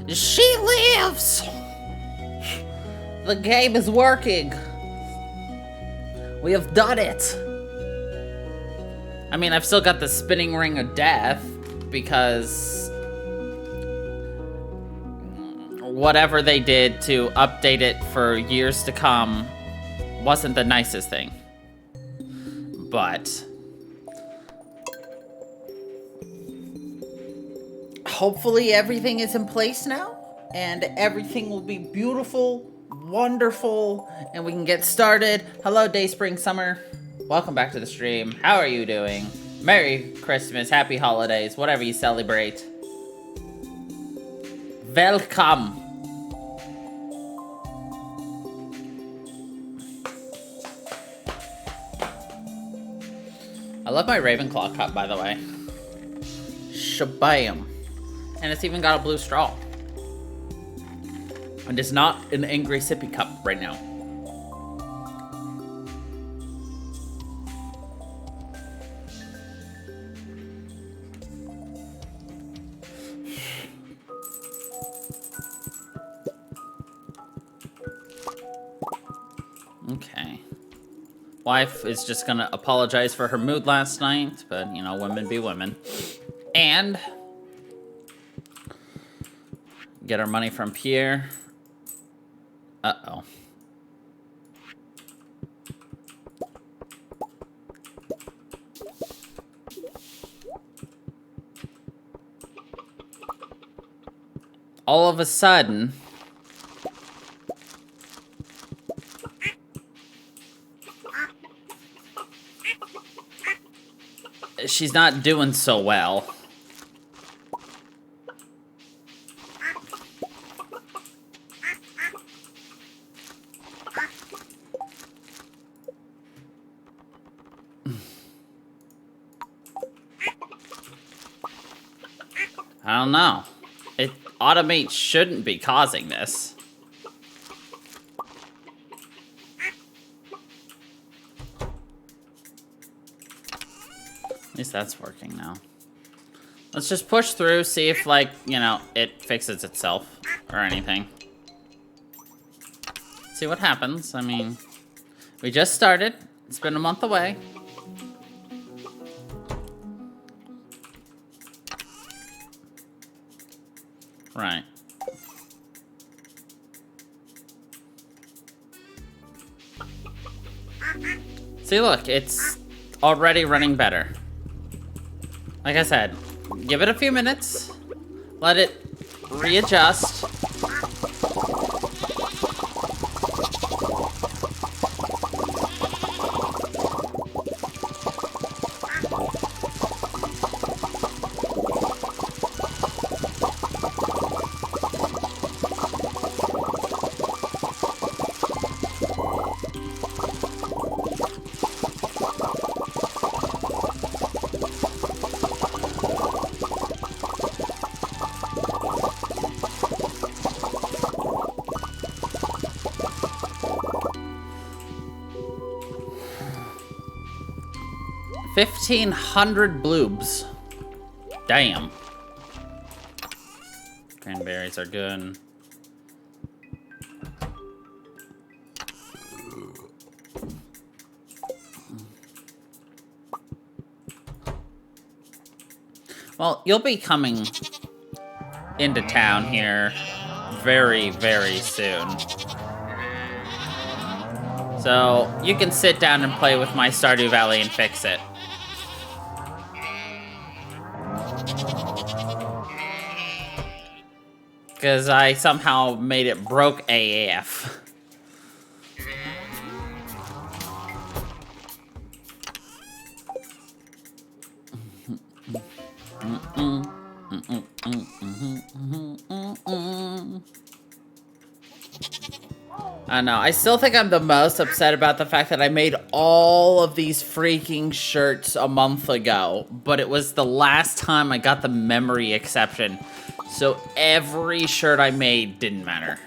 She lives! The game is working. We have done it. I mean, I've still got the spinning ring of death because whatever they did to update it for years to come wasn't the nicest thing. But hopefully everything is in place now and everything will be beautiful, wonderful, and we can get started. Hello, day, spring, summer. Welcome back to the stream. How are you doing? Merry Christmas, happy holidays, whatever you celebrate. Welcome. I love my Ravenclaw cup, by the way. Shabam. And it's even got a blue straw. And it's not an angry sippy cup right now. Okay. Wife is just gonna apologize for her mood last night, but, you know, women be women. And get our money from Pierre. Uh-oh. All of a sudden, she's not doing so well. I don't know. Automate shouldn't be causing this. At least that's working now. Let's just push through, see if, like, you know, it fixes itself or anything. See what happens. I mean, we just started. It's been a month away. Right. See, look, it's already running better. Like I said, give it a few minutes, let it readjust. $1,500 bloobs. Damn. Cranberries are good. Well, you'll be coming into town here very, very soon. So, you can sit down and play with my Stardew Valley and fix it. Because I somehow made it broke AF. I know, I still think I'm the most upset about the fact that I made all of these freaking shirts a month ago, but it was the last time I got the memory exception, so every shirt I made didn't matter.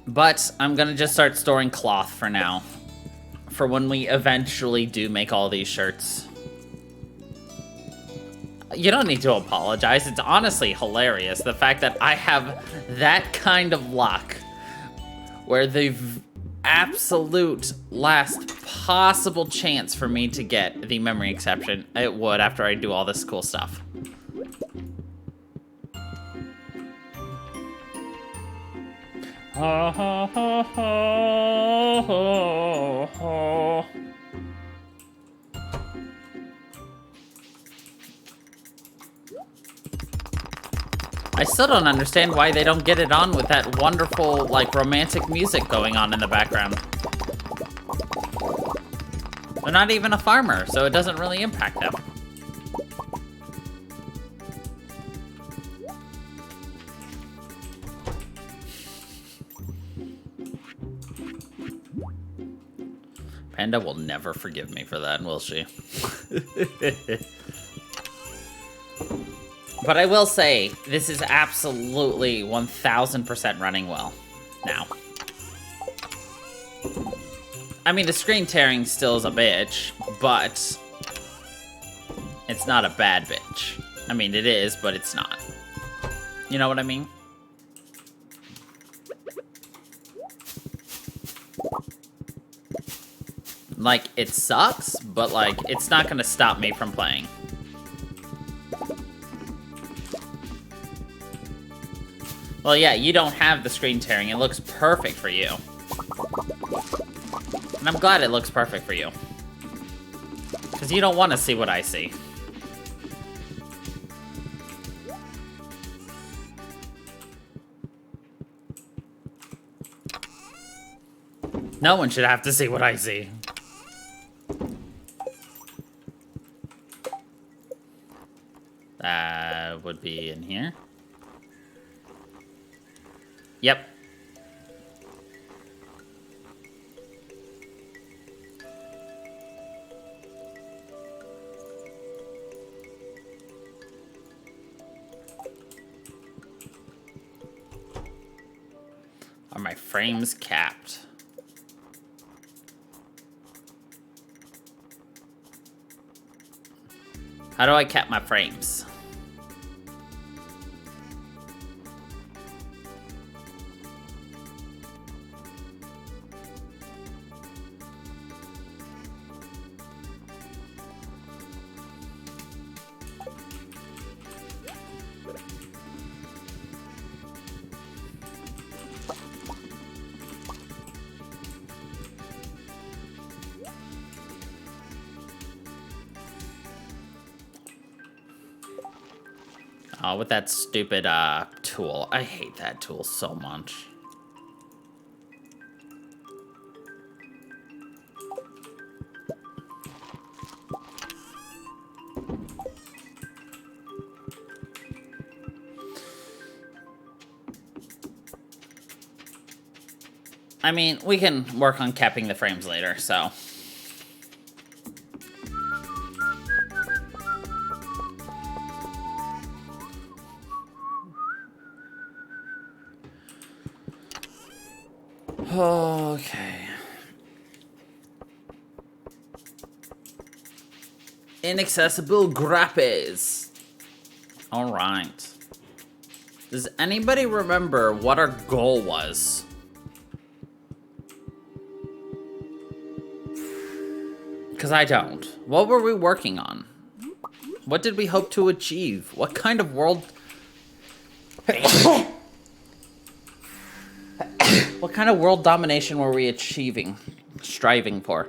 But I'm gonna just start storing cloth for now. For when we eventually do make all these shirts. You don't need to apologize. It's honestly hilarious. The fact that I have that kind of luck. Where the absolute last possible chance for me to get the memory exception, it would after I do all this cool stuff. I still don't understand why they don't get it on with that wonderful, like, romantic music going on in the background. They're not even a farmer, so it doesn't really impact them. Panda will never forgive me for that, will she? But I will say, this is absolutely 1000% running well now. I mean, the screen tearing still is a bitch, but it's not a bad bitch. I mean, it is, but it's not. You know what I mean? Like, it sucks, but, like, it's not gonna stop me from playing. Well, yeah, you don't have the screen tearing. It looks perfect for you. And I'm glad it looks perfect for you. Because you don't want to see what I see. No one should have to see what I see. That would be in here. Yep. Are my frames capped? How do I cap my frames? Oh, with that stupid tool. I hate that tool so much. I mean, we can work on capping the frames later, so... Okay. Inaccessible grappes. Alright. Does anybody remember what our goal was? Because I don't. What were we working on? What did we hope to achieve? What kind of world... What kind of world domination were we achieving? Striving for?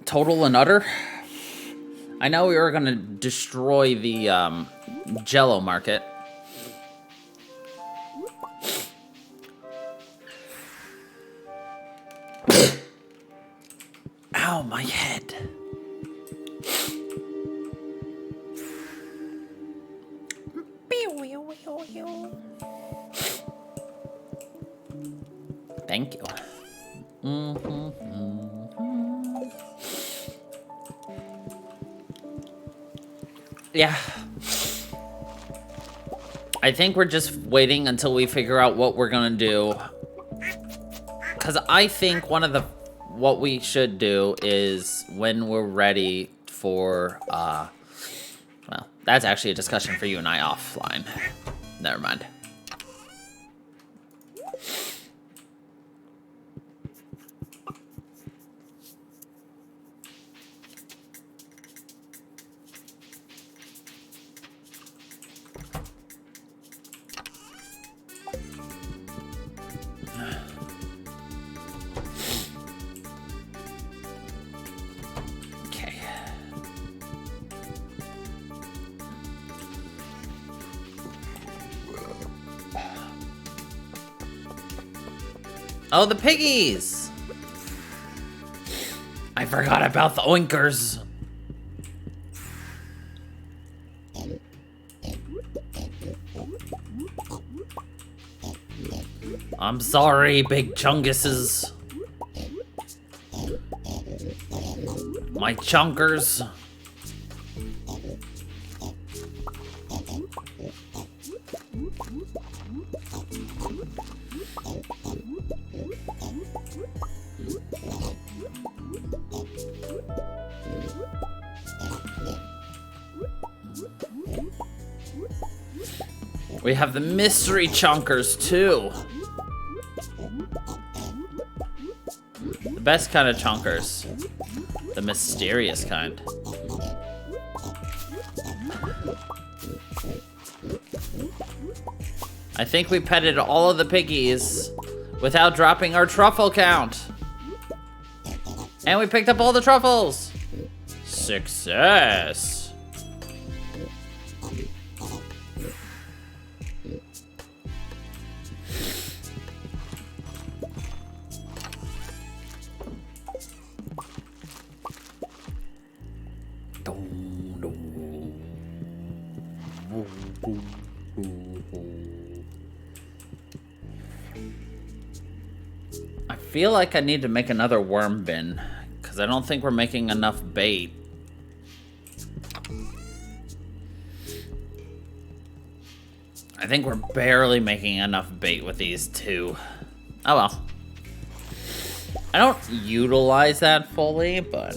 Total and utter? I know we were going to destroy the Jello market. Ow, my head. Thank you. Yeah. I think we're just waiting until we figure out what we're gonna do. Because I think what we should do is when we're ready for, well, that's actually a discussion for you and I offline. Never mind. Oh, the piggies! I forgot about the oinkers. I'm sorry, big chunguses. My chunkers. We have the mystery chunkers too. The best kind of chunkers. The mysterious kind. I think we petted all of the piggies without dropping our truffle count. And we picked up all the truffles. Success. I feel like I need to make another worm bin, because I don't think we're making enough bait. I think we're barely making enough bait with these two. Oh well. I don't utilize that fully, but...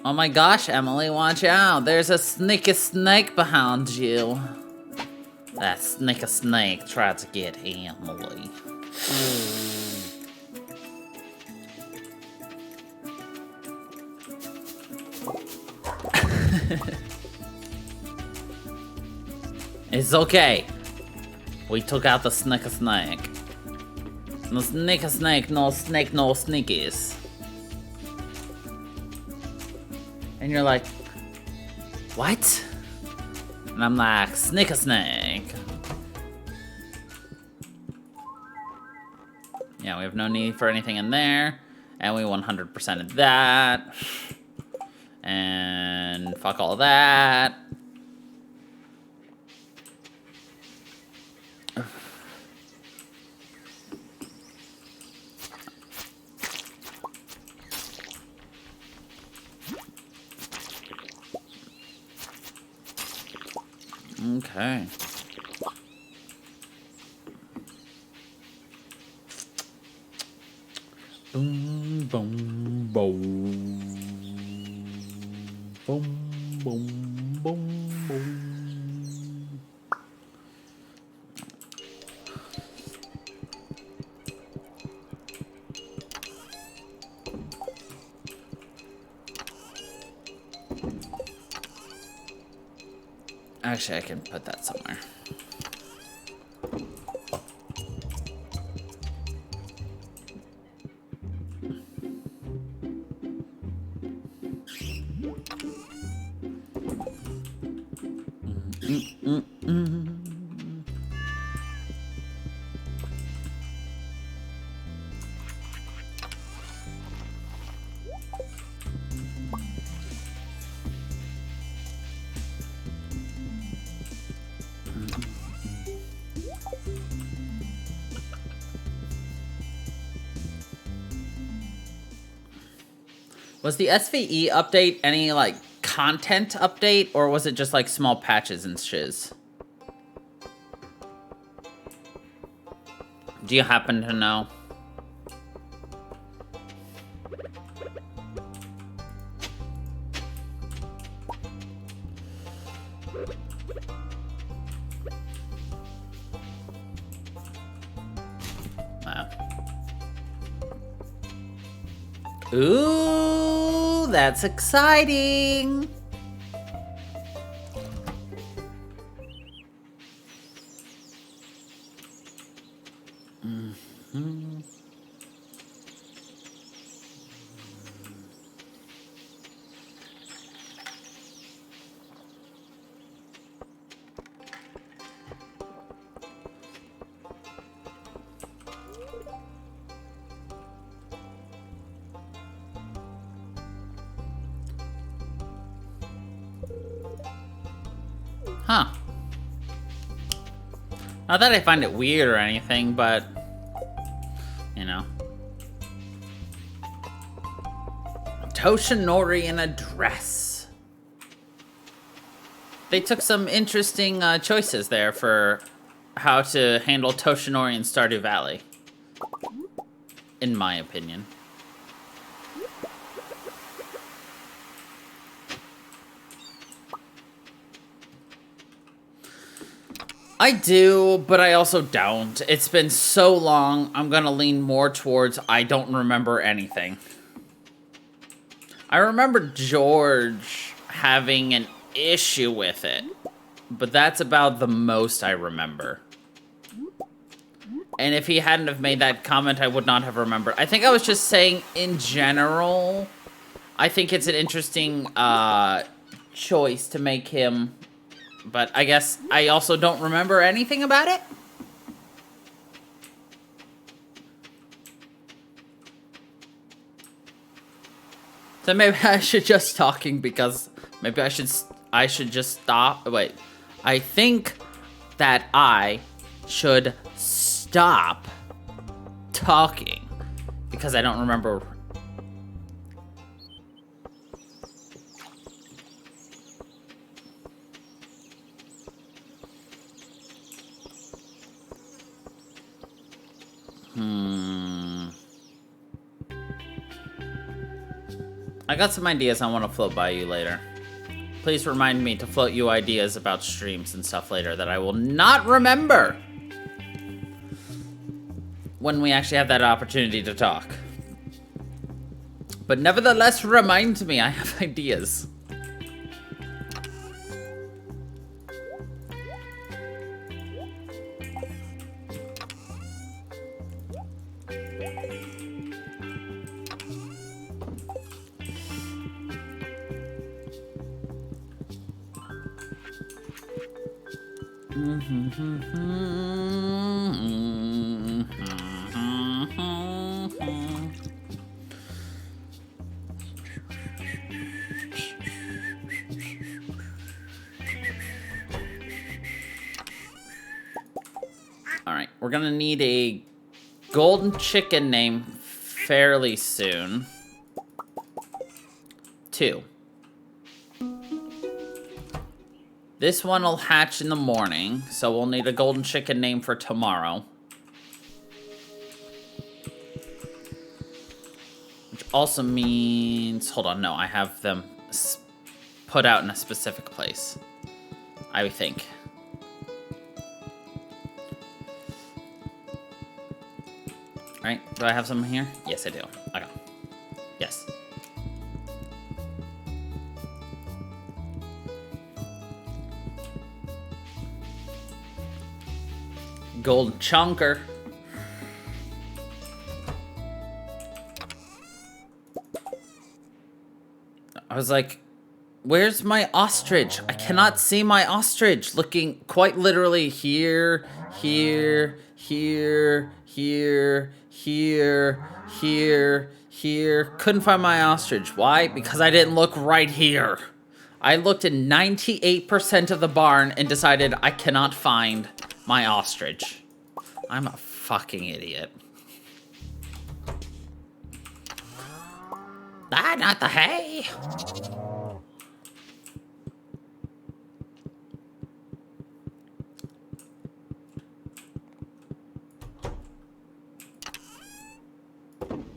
Oh my gosh, Emily, watch out. There's a sneaky snake behind you. That sneaky snake tried to get Emily. It's okay. We took out the sneaky snake. No sneaky snake, no snake, no sneakies. And you're like, what? And I'm like, sneaky snake. Yeah, we have no need for anything in there. And we 100%ed that. And fuck all that. Okay. Boom, boom, boom. Boom, boom, boom, boom. Actually, I can put that somewhere. Was the SVE update any, like, content update, or was it just like small patches and shiz? Do you happen to know? Ooh, that's exciting. Huh. Not that I find it weird or anything, but, you know. Toshinori in a dress. They took some interesting choices there for how to handle Toshinori in Stardew Valley. In my opinion. I do, but I also don't. It's been so long, I'm gonna lean more towards I don't remember anything. I remember George having an issue with it, but that's about the most I remember. And if he hadn't have made that comment, I would not have remembered. I think I was just saying, in general, I think it's an interesting choice to make him... But I guess I also don't remember anything about it. So maybe I should just talking because maybe I should just stop. Wait, I think that I should stop talking because I don't remember. I got some ideas I want to float by you later. Please remind me to float you ideas about streams and stuff later that I will not remember when we actually have that opportunity to talk. But nevertheless, remind me I have ideas. Alright, we're gonna need a golden chicken name fairly soon. 2. This one will hatch in the morning, so we'll need a golden chicken name for tomorrow. Which also means... Hold on, no, I have them put out in a specific place. I think. Right, do I have some here? Yes, I do. Okay. Yes. Golden chunker. I was like, where's my ostrich? I cannot see my ostrich. Looking quite literally here, here, here, here, here, here, here. Couldn't find my ostrich. Why? Because I didn't look right here. I looked in 98% of the barn and decided I cannot find my ostrich. I'm a fucking idiot. Ah, not the hay.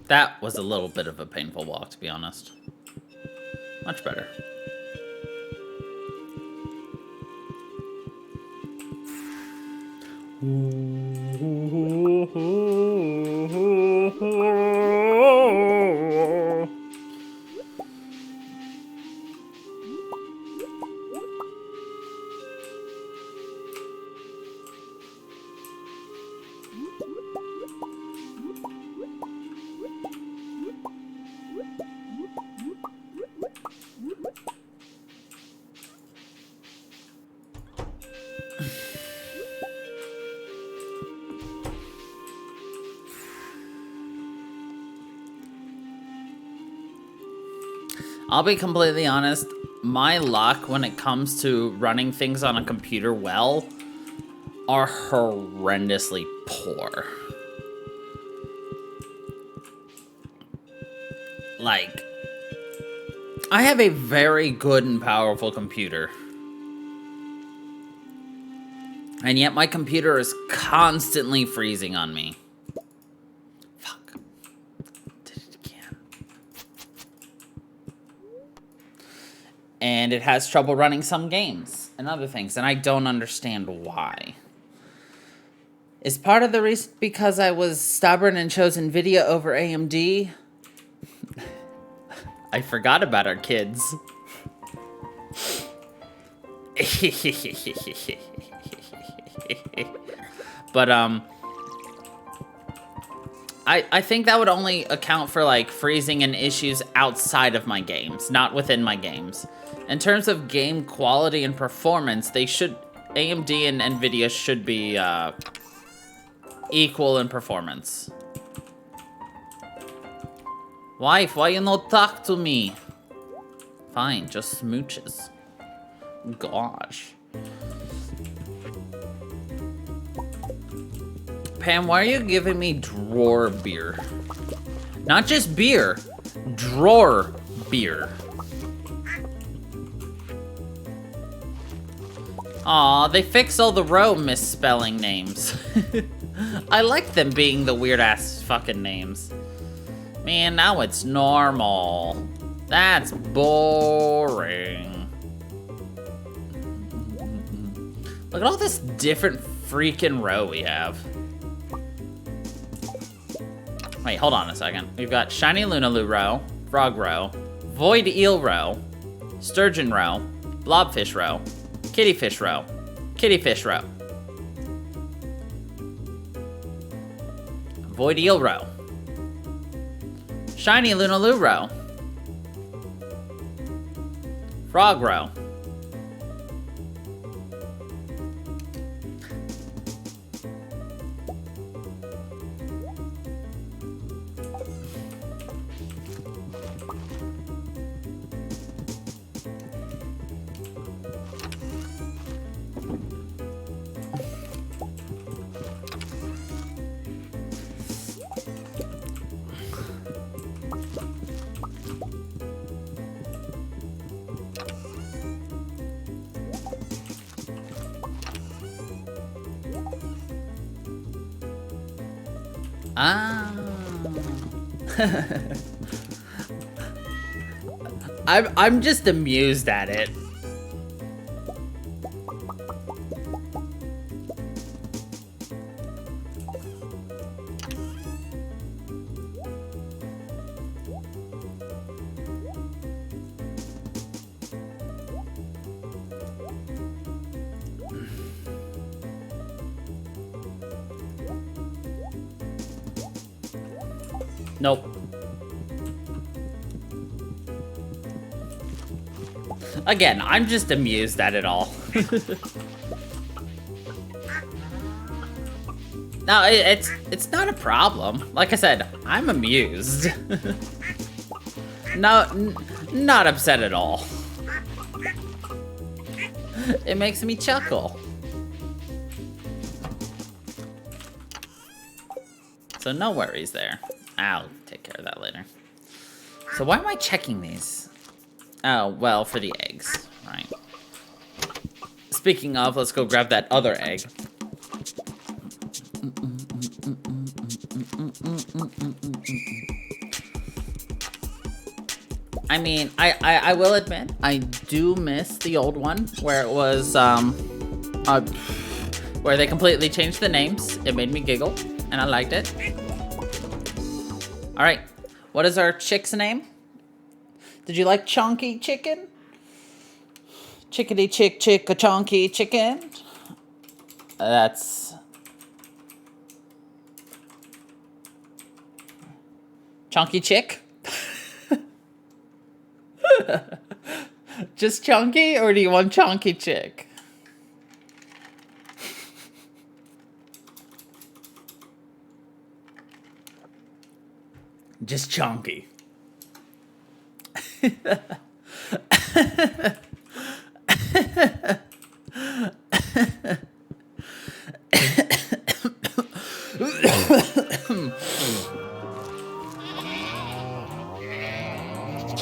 That was a little bit of a painful walk, to be honest. Much better. I'll be completely honest, my luck when it comes to running things on a computer well are horrendously poor. Like, I have a very good and powerful computer. And yet my computer is constantly freezing on me. Fuck. Did it again. And it has trouble running some games and other things, and I don't understand why. Is part of the reason because I was stubborn and chose NVIDIA over AMD? I forgot about our kids. But, I think that would only account for, like, freezing and issues outside of my games, not within my games. In terms of game quality and performance, they should... AMD and NVIDIA should be, equal in performance. Wife, why you not talk to me? Fine, just smooches. Gosh. Pam, why are you giving me drawer beer? Not just beer, drawer beer. Aw, they fix all the row misspelling names. I like them being the weird-ass fucking names. Man, now it's normal. That's boring. Look at all this different freaking row we have. Wait, hold on a second. We've got Shiny Lunaloo row, Frog row, Void Eel row, Sturgeon row, Blobfish row, Kittyfish row, Kittyfish row, Void Eel row, Shiny Lunaloo row, Frog row, ah. I'm just amused at it. Nope. Again, I'm just amused at it all. No, it's not a problem. Like I said, I'm amused. No, not upset at all. It makes me chuckle. So no worries there. I'll take care of that later. So why am I checking these? Oh, well, for the eggs, right. Speaking of, let's go grab that other egg. I mean, I will admit, I do miss the old one where it was, where they completely changed the names. It made me giggle, and I liked it. All right, what is our chick's name? Did you like Chonky Chicken? Chickadee chick chick a chonky chicken. That's Chonky Chick. Just Chonky, or do you want Chonky Chick? Just Chonky.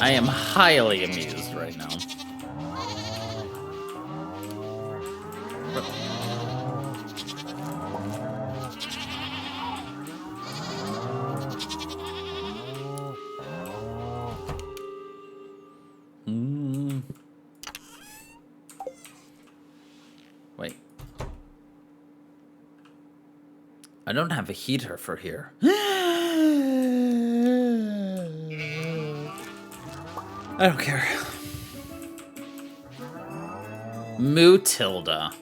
I am highly amused right now. Wait. I don't have a heater for here. I don't care. Mutilda.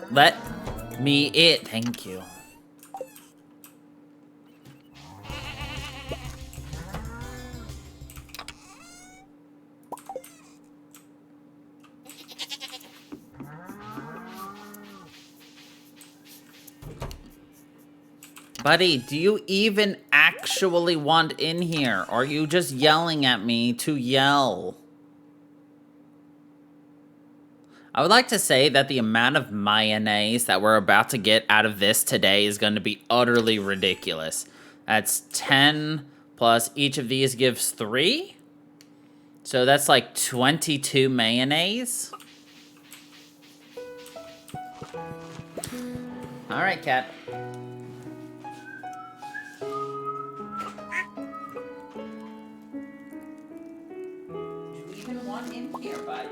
Let me it. Thank you. Buddy, do you even actually want in here? Or are you just yelling at me to yell? I would like to say that the amount of mayonnaise that we're about to get out of this today is going to be utterly ridiculous. That's 10 plus each of these gives 3. So that's like 22 mayonnaise. All right, cat. In here, bud.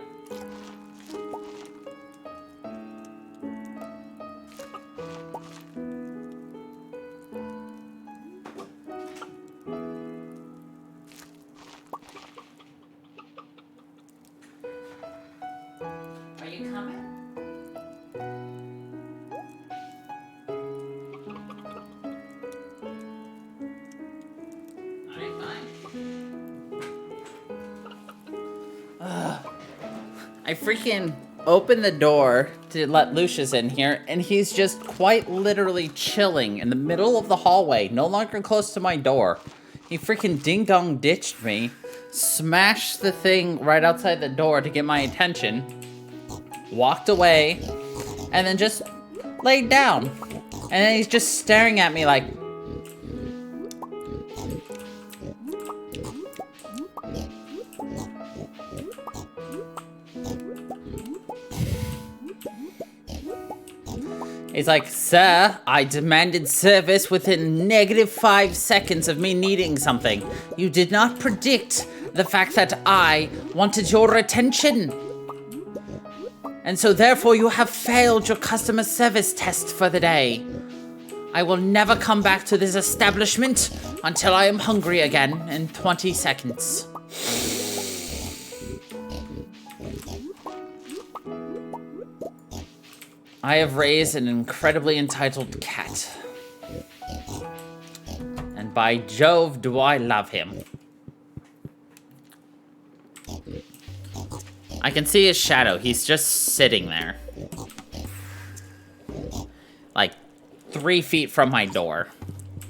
Are you coming? I freaking opened the door to let Lucius in here, and he's just quite literally chilling in the middle of the hallway, no longer close to my door. He freaking ding-dong ditched me, smashed the thing right outside the door to get my attention, walked away, and then just laid down. And then he's just staring at me like... He's like, "Sir, I demanded service within -5 seconds of me needing something. You did not predict the fact that I wanted your attention. And so therefore you have failed your customer service test for the day. I will never come back to this establishment until I am hungry again in 20 seconds. I have raised an incredibly entitled cat. And by Jove, do I love him. I can see his shadow. He's just sitting there. Like 3 feet from my door.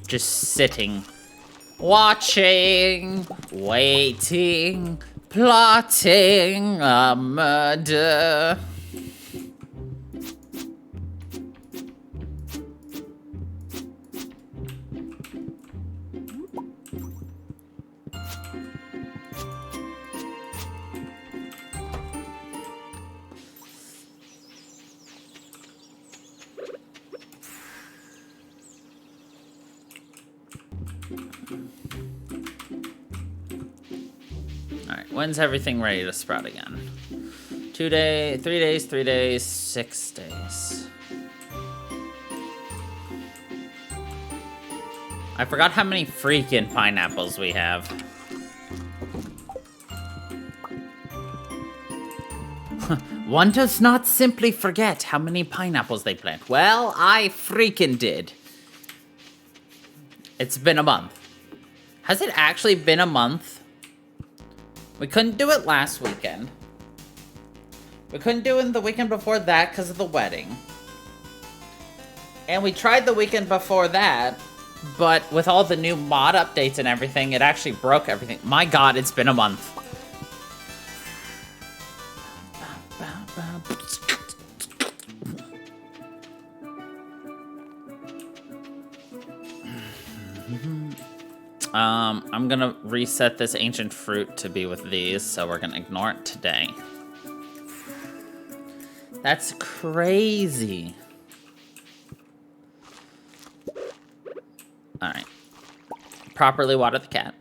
Just sitting. Watching. Waiting. Plotting a murder. Alright, when's everything ready to sprout again? 2 days, 3 days, 3 days, 6 days. I forgot how many freaking pineapples we have. One does not simply forget how many pineapples they plant. Well, I freaking did. It's been a month. Has it actually been a month? We couldn't do it last weekend. We couldn't do it the weekend before that because of the wedding. And we tried the weekend before that, but with all the new mod updates and everything, it actually broke everything. My god, it's been a month. I'm gonna reset this ancient fruit to be with these, so we're gonna ignore it today. That's crazy. Alright. Properly water the cat.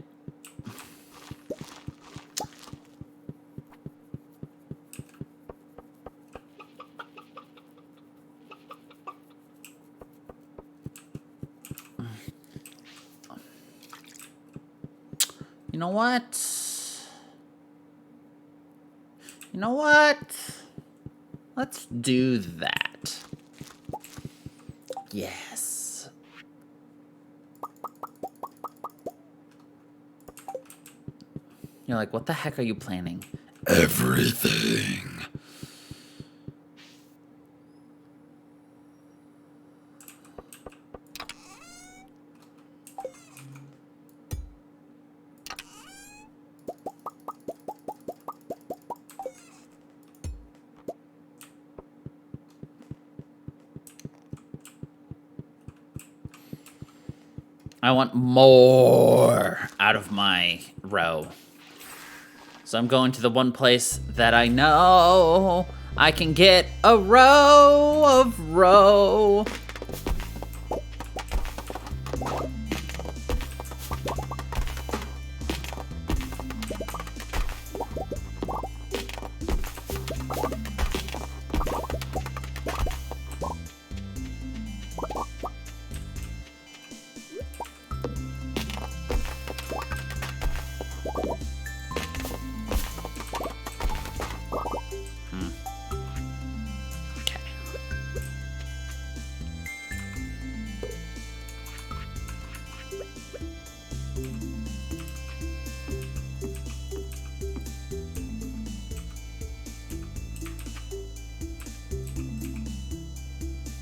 You know what? You know what? Let's do that. Yes. You're like, what the heck are you planning? Everything. I want more out of my row. So I'm going to the one place that I know I can get a row of row.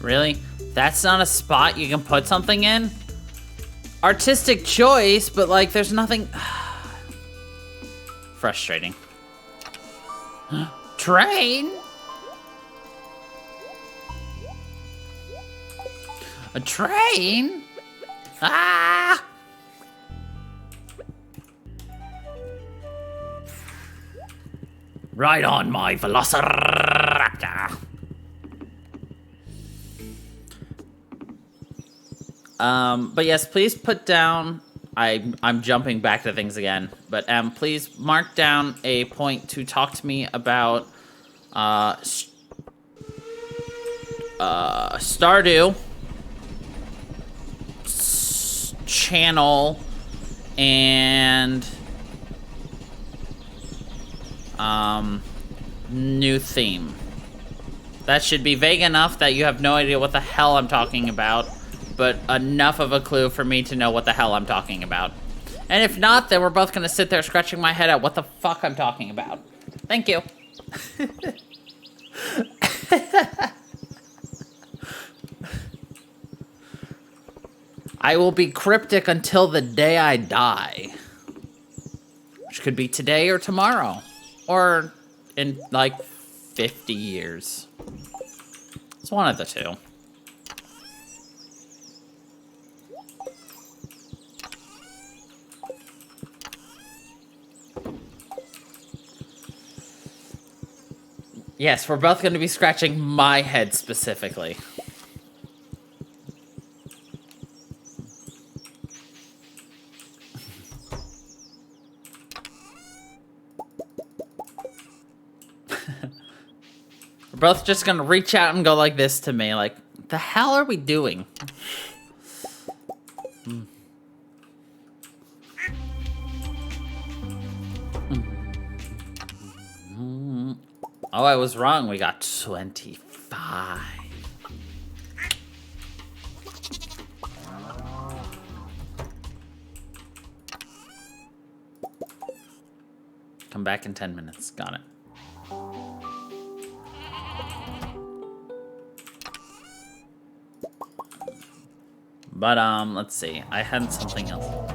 Really? That's not a spot you can put something in? Artistic choice, but like there's nothing... Frustrating. Train? A train? Ah! Ride on my Velociraptor. But yes, please put down, I'm jumping back to things again, but please mark down a point to talk to me about Stardew channel and new theme. That should be vague enough that you have no idea what the hell I'm talking about, but enough of a clue for me to know what the hell I'm talking about. And if not, then we're both gonna sit there scratching my head at what the fuck I'm talking about. Thank you. I will be cryptic until the day I die. Which could be today or tomorrow. Or in like 50 years. It's one of the two. Yes, we're both going to be scratching my head specifically. both just gonna reach out and go like this to me. Like, the hell are we doing? Oh, I was wrong. We got 25. Come back in 10 minutes. Got it. But, let's see. I had something else.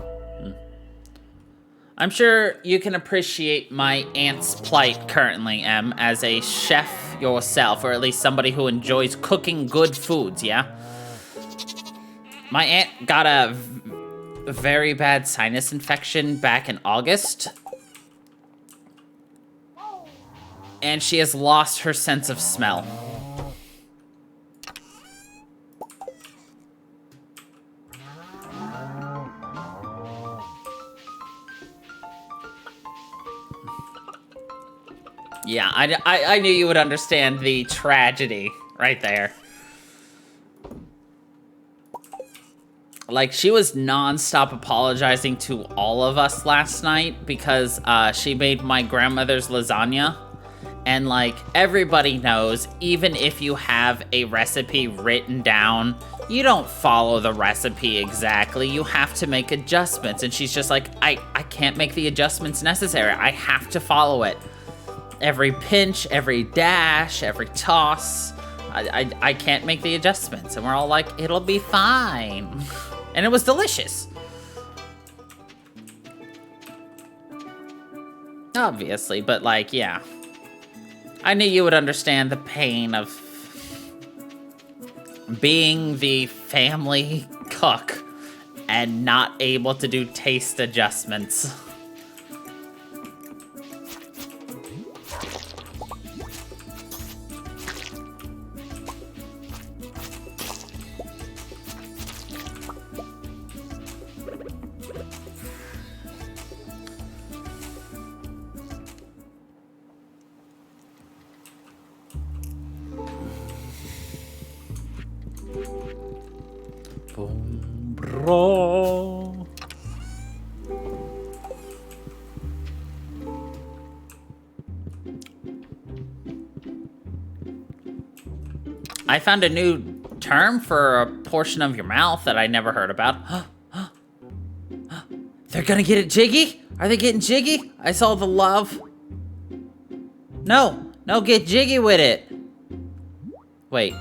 I'm sure you can appreciate my aunt's plight currently, Em, as a chef yourself, or at least somebody who enjoys cooking good foods, yeah? My aunt got a very bad sinus infection back in August. And she has lost her sense of smell. Yeah, I knew you would understand the tragedy right there. Like, she was non-stop apologizing to all of us last night because she made my grandmother's lasagna. And, like, everybody knows, even if you have a recipe written down, you don't follow the recipe exactly. You have to make adjustments. And she's just like, I can't make the adjustments necessary. I have to follow it. Every pinch, every dash, every toss. I can't make the adjustments. And we're all like, it'll be fine. And it was delicious. Obviously, but like, yeah. I knew you would understand the pain of being the family cook and not able to do taste adjustments. Boom, bro. I found a new term for a portion of your mouth that I never heard about. They're gonna get it jiggy? Are they getting jiggy? I saw the love. No, get jiggy with it. Wait.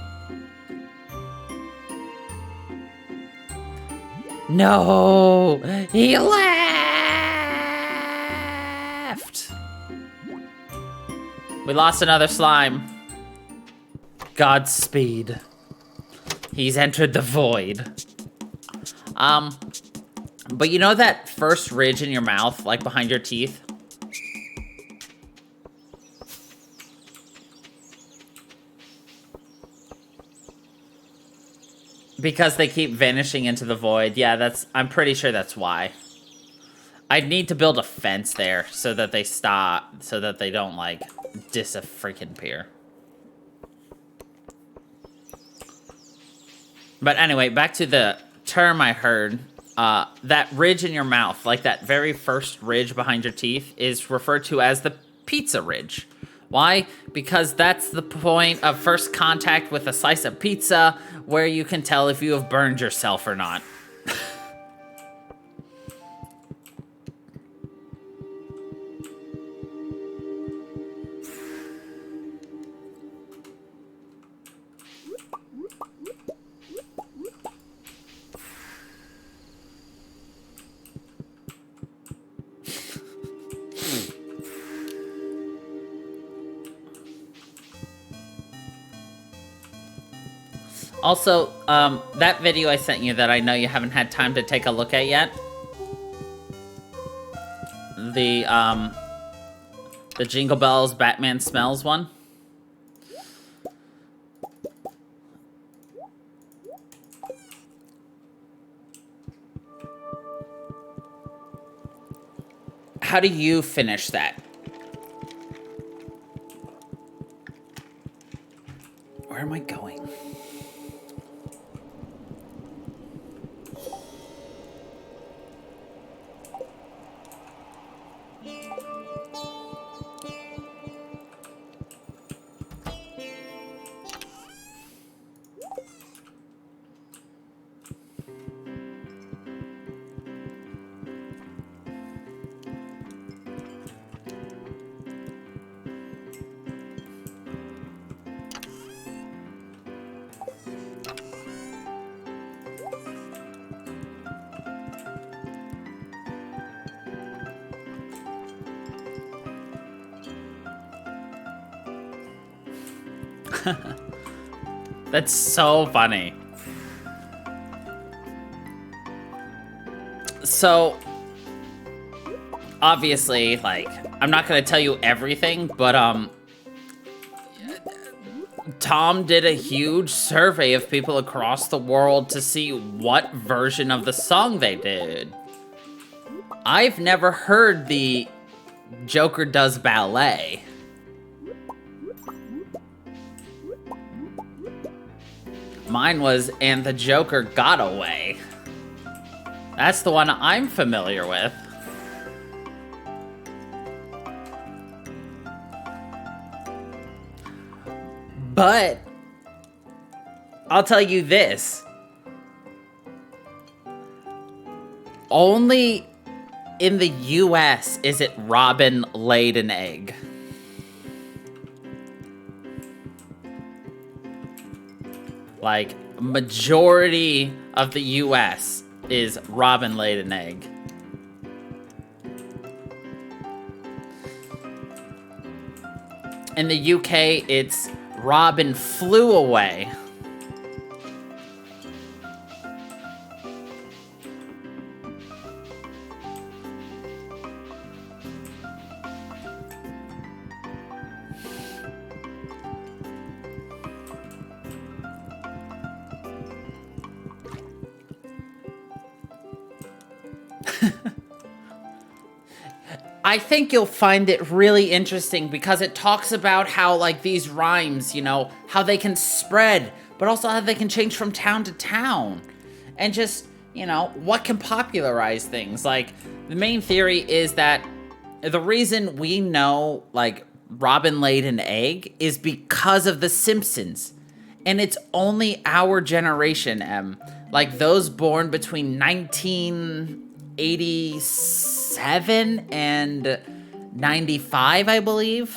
No, he left. We lost another slime. Godspeed. He's entered the void. But you know that first ridge in your mouth, like behind your teeth? Because they keep vanishing into the void. Yeah, I'm pretty sure that's why. I'd need to build a fence there so that they stop, so that they don't, like, dis-a-freaking-peer. But anyway, back to the term I heard. That ridge in your mouth, like that very first ridge behind your teeth, is referred to as the pizza ridge. Why? Because that's the point of first contact with a slice of pizza where you can tell if you have burned yourself or not. Also, that video I sent you that I know you haven't had time to take a look at yet. The Jingle Bells Batman Smells one. How do you finish that? That's so funny. So, obviously, like, I'm not gonna tell you everything, but, Tom did a huge survey of people across the world to see what version of the song they did. I've never heard the Joker Does Ballet. Mine was And the Joker Got Away. That's the one I'm familiar with. But I'll tell you this. Only in the US is it Robin laid an egg. Like, majority of the US is Robin laid an egg. In the UK, it's Robin flew away. I think you'll find it really interesting because it talks about how, like, these rhymes, you know, how they can spread, but also how they can change from town to town. And just, you know, what can popularize things. Like, the main theory is that the reason we know, like, Robin laid an egg is because of The Simpsons. And it's only our generation, Em. Like, those born between 1987 and 95, I believe,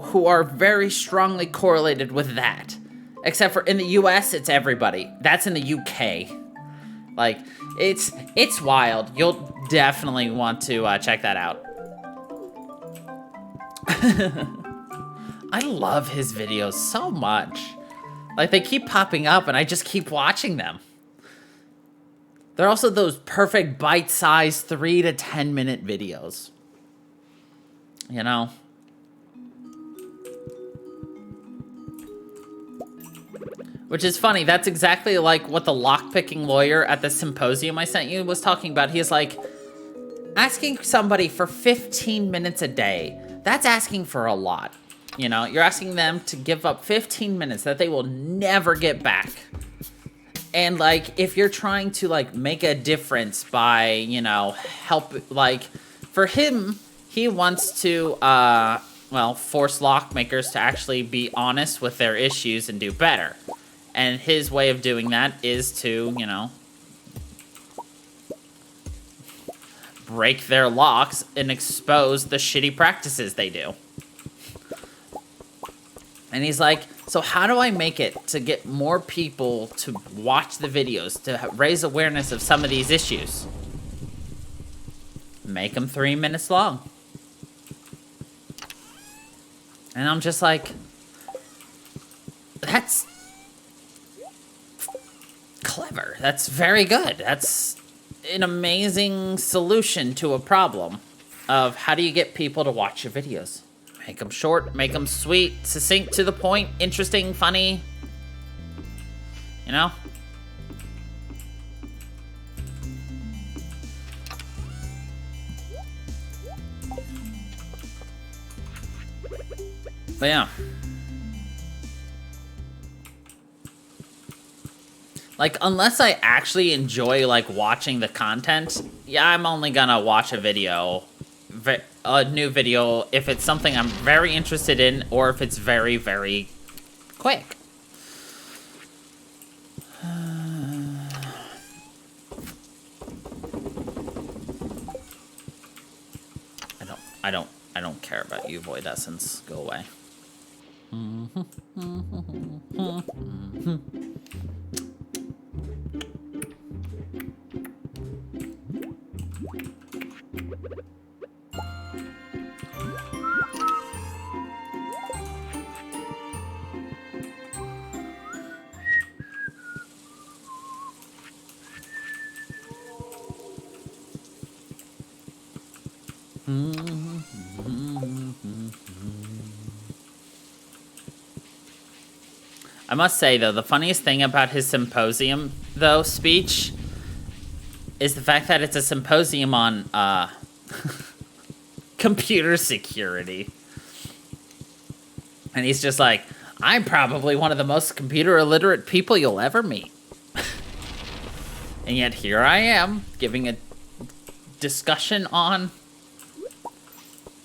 who are very strongly correlated with that. Except for in the US, it's everybody. That's in the UK. Like, it's wild. You'll definitely want to check that out. I love his videos so much. Like, they keep popping up and I just keep watching them. They're also those perfect bite-sized 3 to 10 minute videos. You know? Which is funny, that's exactly like what the lockpicking lawyer at the symposium I sent you was talking about. He's like, asking somebody for 15 minutes a day, that's asking for a lot. You know, you're asking them to give up 15 minutes that they will never get back. And, like, if you're trying to, like, make a difference by, you know, help, like, for him, he wants to, well, force lockmakers to actually be honest with their issues and do better. And his way of doing that is to, you know, break their locks and expose the shitty practices they do. And he's like, so how do I make it to get more people to watch the videos, to raise awareness of some of these issues? Make them 3 minutes long. And I'm just like, that's clever. That's very good. That's an amazing solution to a problem of how do you get people to watch your videos. Make them short, make them sweet, succinct, to the point, interesting, funny. You know? But yeah. Like, unless I actually enjoy, like, watching the content, yeah, I'm only gonna watch a video, a new video, if it's something I'm very interested in, or if it's very, very quick. I don't care about you, Void Essence. Go away. I must say, though, the funniest thing about his symposium, though, speech is the fact that it's a symposium on, computer security. And he's just like, I'm probably one of the most computer illiterate people you'll ever meet. And yet here I am, giving a discussion on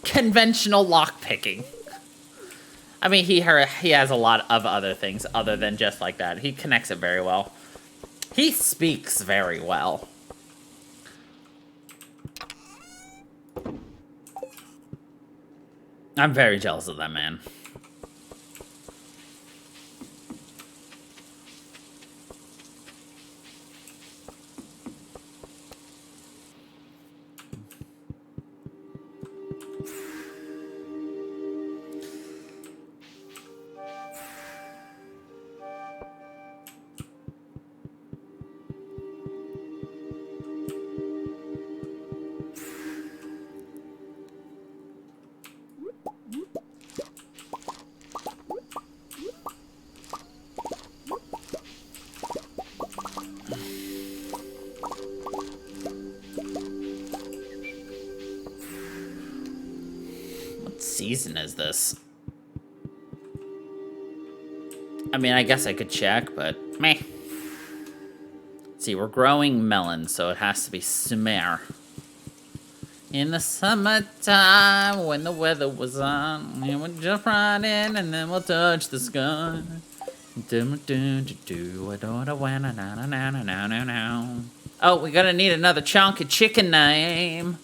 conventional lockpicking. I mean, he has a lot of other things other than just like that. He connects it very well. He speaks very well. I'm very jealous of that man. Season is this? I mean, I guess I could check, but meh. See, we're growing melons, so it has to be summer. In the summertime, when the weather was on, we would jump right in and then we'll touch the sky. Oh, we're gonna need another chunky chicken name.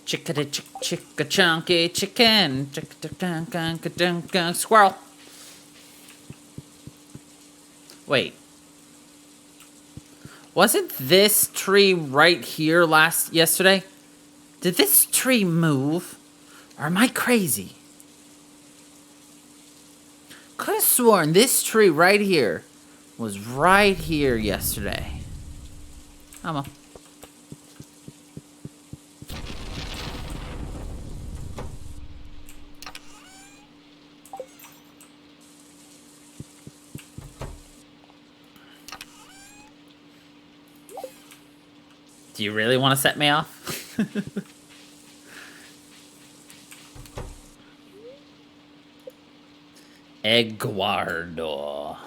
Chicka chunky chicken. Squirrel. Wait. Wasn't this tree right here yesterday? Did this tree move? Or am I crazy? Could have sworn this tree right here was right here yesterday. Oh well. Do you really want to set me off? Eguardo.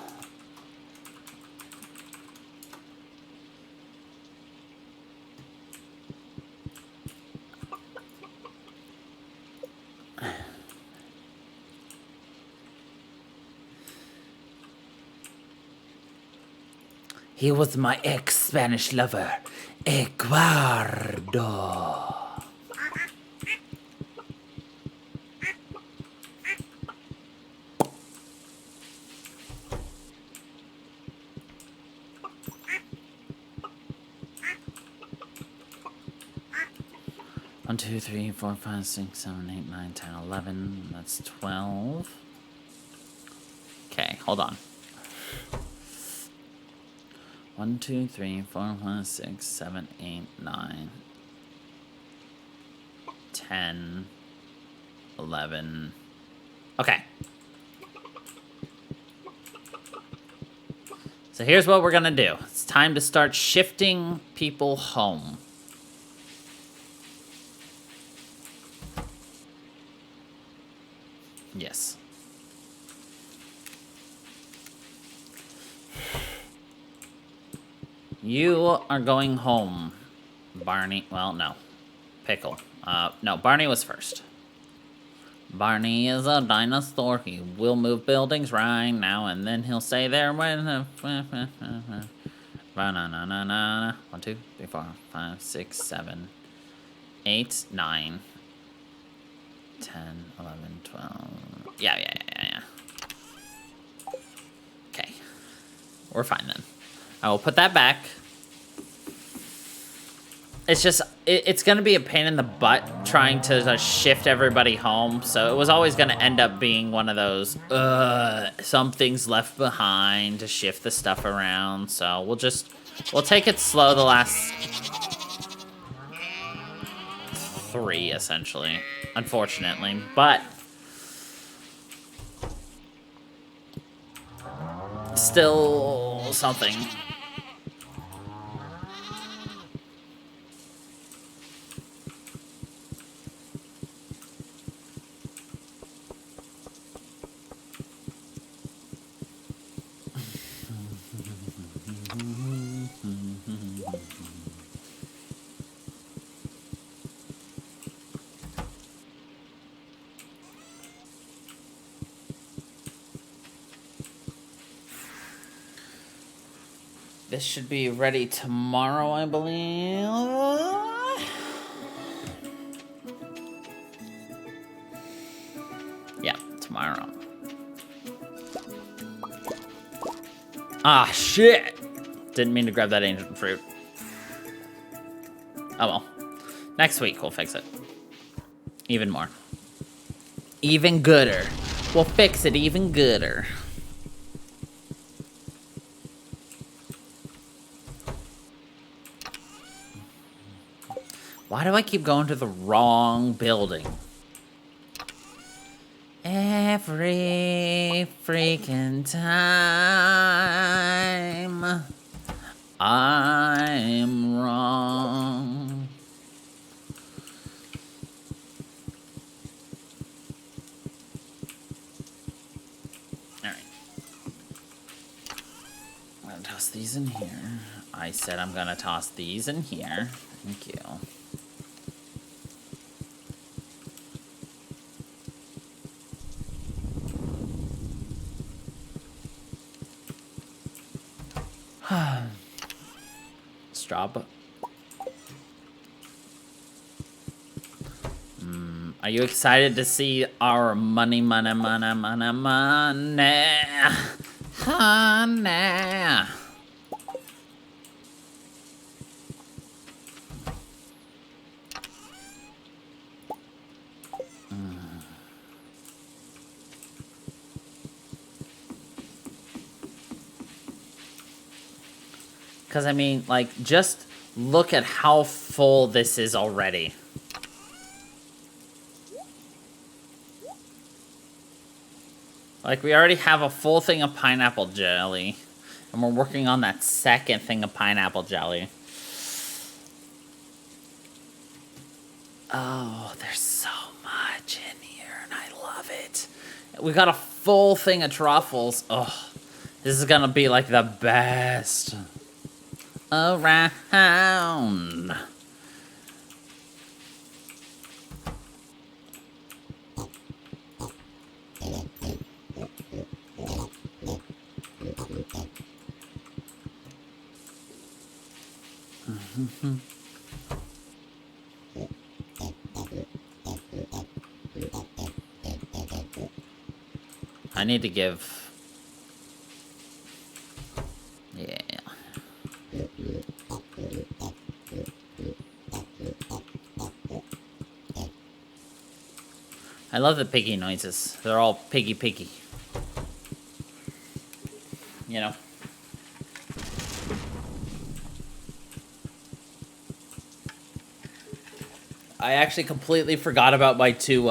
He was my ex-Spanish lover, Eguardo. One, 2, 3, 4, 5, 6, 7, 8, 9, 10, 11. That's 12. Okay, hold on. 1, 2, 3, 4, 5, 6, 7, 8, 9, 10, 11. Okay. So here's what we're gonna do. It's time to start shifting people home. Yes. You are going home, Barney. Well, no. Pickle. No, Barney was first. Barney is a dinosaur. He will move buildings right now, and then he'll stay there when... 1, 2, 3, 4, 5, 6, 7, 8, 9, 10, 11, 12... Yeah. Okay. We're fine then. I will put that back. It's just, it's going to be a pain in the butt trying to shift everybody home. So it was always going to end up being one of those, something's left behind to shift the stuff around. So we'll take it slow the last... 3, essentially. Unfortunately. But still something. This should be ready tomorrow, I believe. Yeah, tomorrow. Ah, shit! Didn't mean to grab that ancient fruit. Oh well. Next week, we'll fix it. Even more. Even gooder. We'll fix it even gooder. Why do I keep going to the wrong building? Every freaking time I'm wrong. Alright. I'm gonna toss these in here. I said I'm gonna toss these in here. Thank you. Straw. Are you excited to see our money? Honey. Because, I mean, like, just look at how full this is already. Like, we already have a full thing of pineapple jelly. And we're working on that second thing of pineapple jelly. Oh, there's so much in here, and I love it. We got a full thing of truffles. Oh, this is gonna be, like, the best around. I need to give... Yeah. I love the piggy noises. They're all piggy. You know? I actually completely forgot about my two,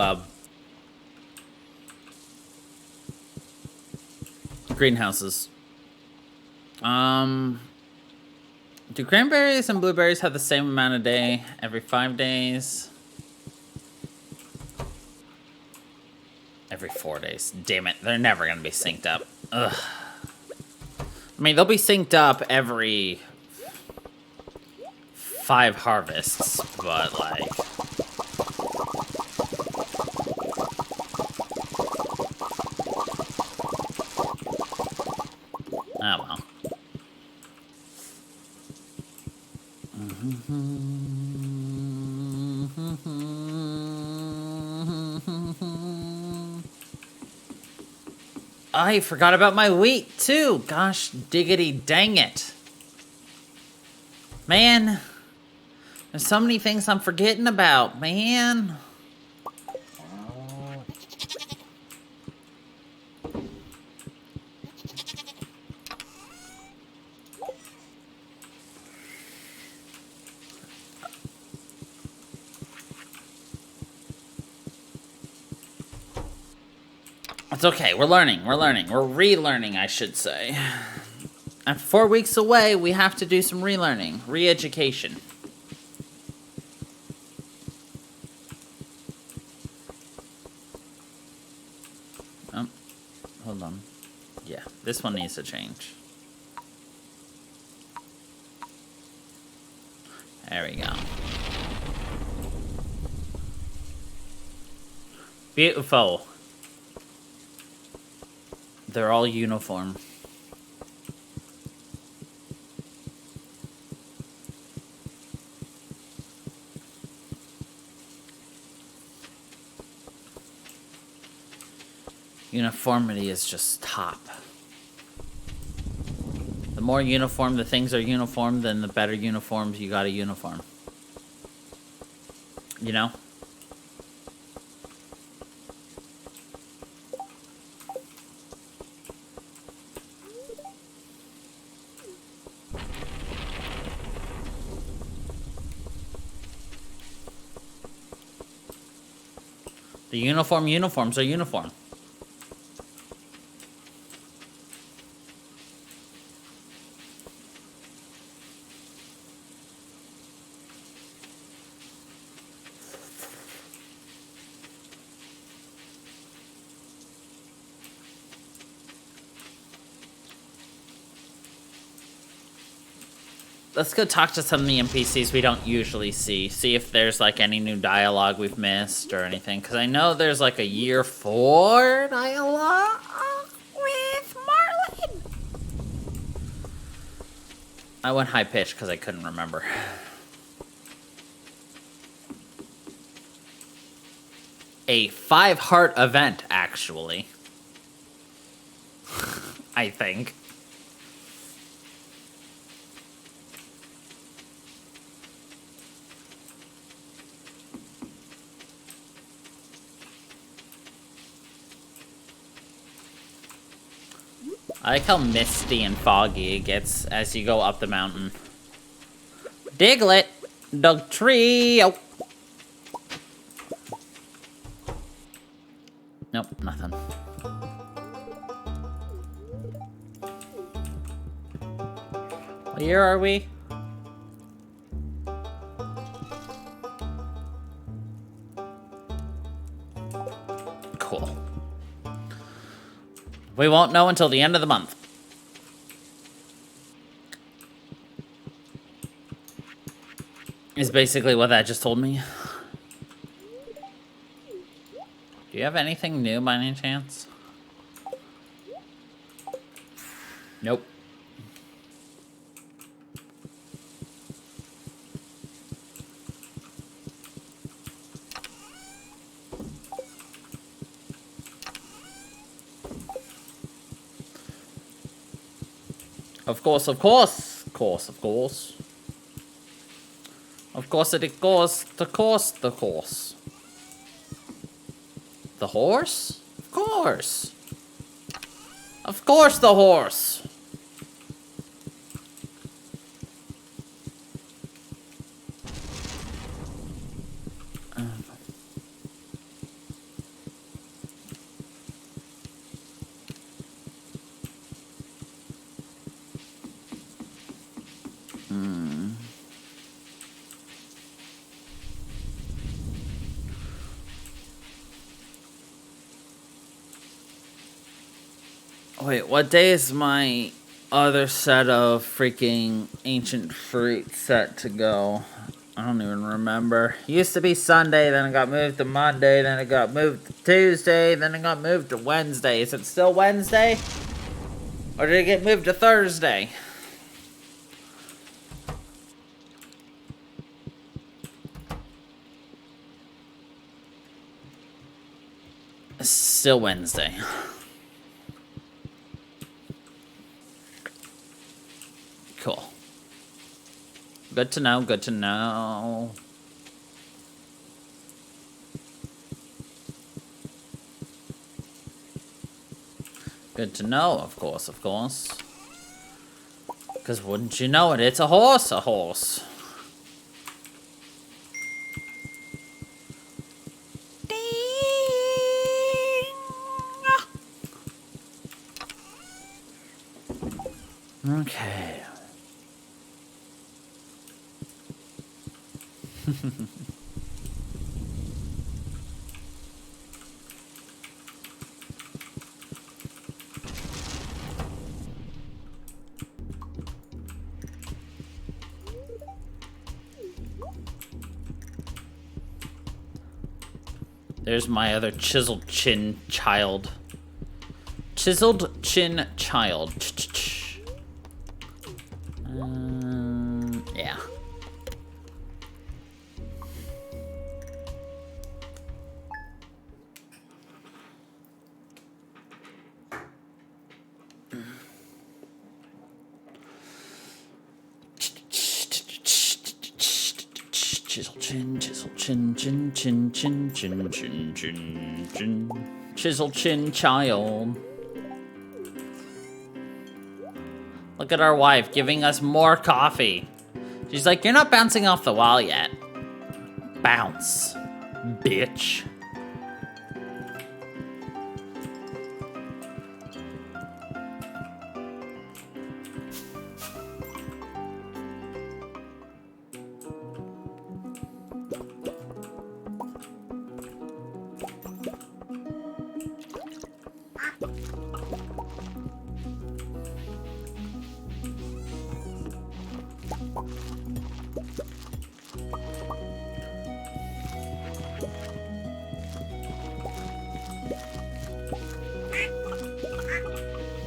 greenhouses. Do cranberries and blueberries have the same amount of day every 5 days? Every 4 days. Damn it, they're never gonna be synced up. Ugh. I mean, they'll be synced up every 5 harvests, but like... Oh well. I forgot about my wheat, too. Gosh diggity dang it. Man. There's so many things I'm forgetting about, man. It's okay. We're learning. We're learning. We're relearning, I should say. After 4 weeks away, we have to do some relearning, re-education. Oh, hold on. Yeah, this one needs to change. There we go. Beautiful. They're all uniform. Uniformity is just top. The more uniform the things are uniform, then the better uniforms you got a uniform. You know? The uniforms are uniform. Let's go talk to some of the NPCs we don't usually see. See if there's, like, any new dialogue we've missed or anything. Because I know there's, like, a year 4 dialogue with Marlin. I went high-pitched because I couldn't remember. A 5-heart event, actually. I think. I like how misty and foggy it gets as you go up the mountain. Diglett! Dog trio! Nope, nothing. What year are we? Cool. We won't know until the end of the month. Is basically what that just told me. Do you have anything new by any chance? Nope. Of course, of course. Of course, of course. Of course it goes. The course, the course. The horse? Of course. Of course the horse. Wait, what day is my other set of freaking ancient fruit set to go? I don't even remember. It used to be Sunday, then it got moved to Monday, then it got moved to Tuesday, then it got moved to Wednesday. Is it still Wednesday? Or did it get moved to Thursday? It's still Wednesday. Cool. Good to know, good to know. Good to know, of course, of course. Because wouldn't you know it, it's a horse, a horse. Okay. There's my other chiseled chin child. Chiseled chin child. Yeah. Chisel chin, chisel chin, chin, chin, chin, chin, chin, chin, chin. Chisel chin child. Look at our wife giving us more coffee. She's like, you're not bouncing off the wall yet. Bounce, bitch.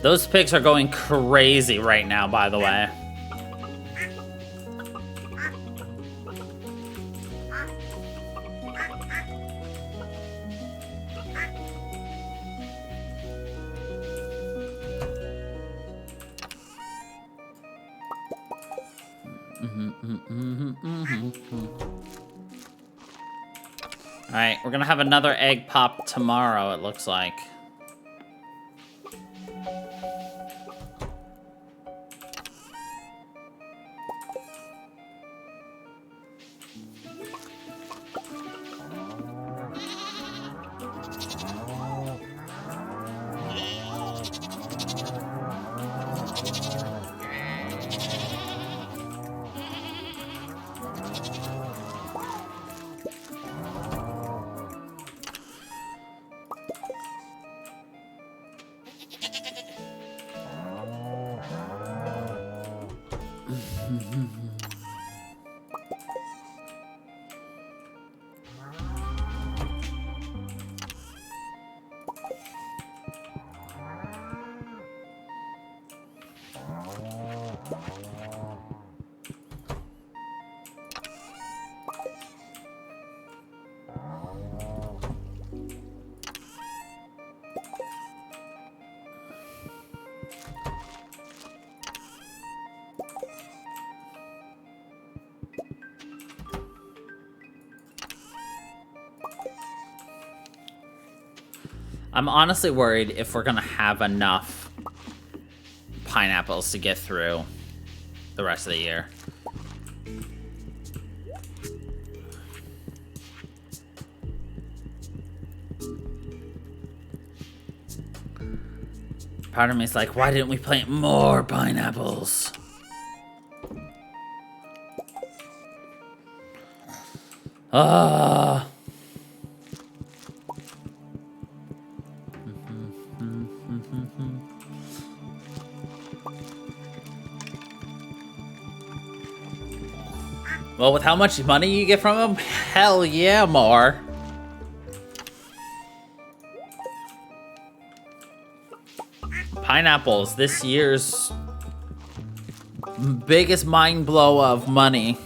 Those pigs are going crazy right now, by the way. Alright, we're gonna have another egg pop tomorrow, it looks like. I'm honestly worried if we're gonna have enough pineapples to get through the rest of the year. Part of me is like, why didn't we plant more pineapples? Well, with how much money you get from them, hell yeah, more. Pineapples, this year's biggest mind blow of money.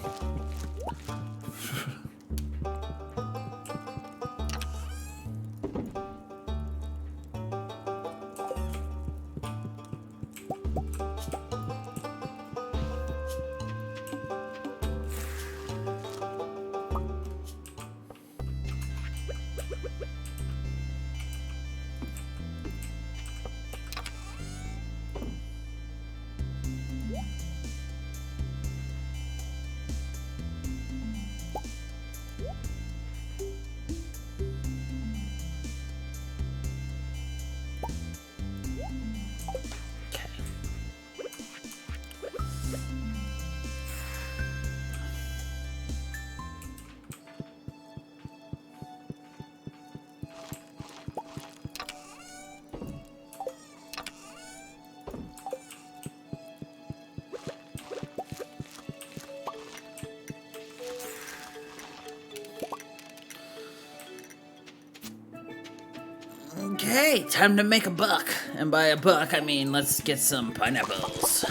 Okay, time to make a buck. And by a buck, I mean let's get some pineapples.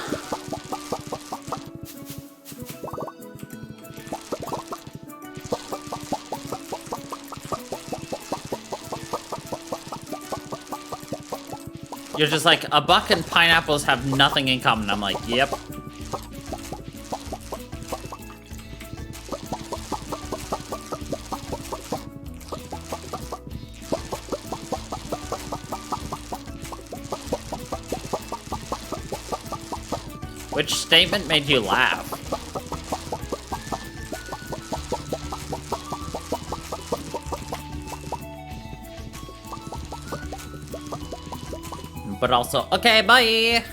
You're just like, a buck and pineapples have nothing in common. I'm like, yep. Which statement made you laugh? But also, okay, bye!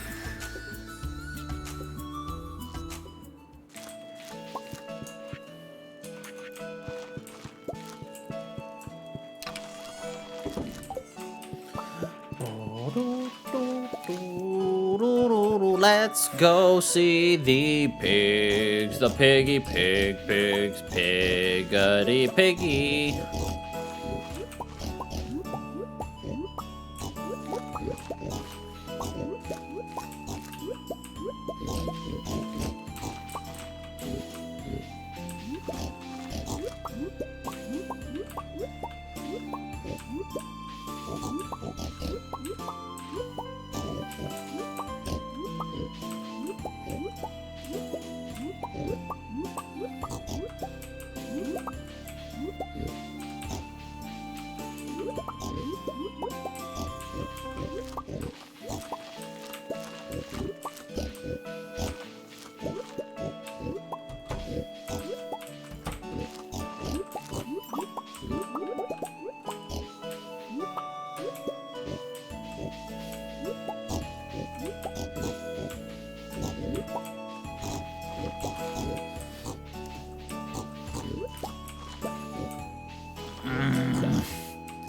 Let's go see the pigs. The piggy pig, pigs, piggity piggy.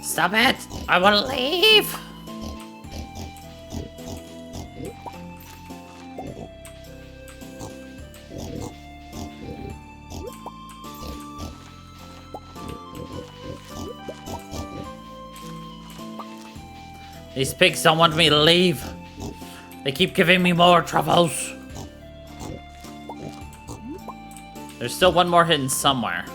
Stop it! I want to leave! These pigs don't want me to leave. They keep giving me more troubles. There's still one more hidden somewhere.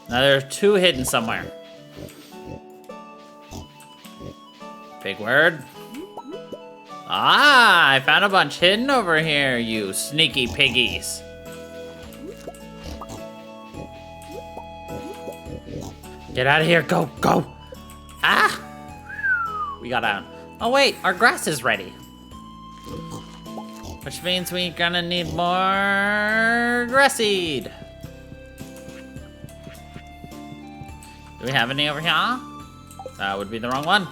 Now there are two hidden somewhere. Big word. Ah, I found a bunch hidden over here, you sneaky piggies. Get out of here, go, go. Ah! We got out. Oh wait, our grass is ready. Which means we're gonna need more grass seed. Do we have any over here? That would be the wrong one.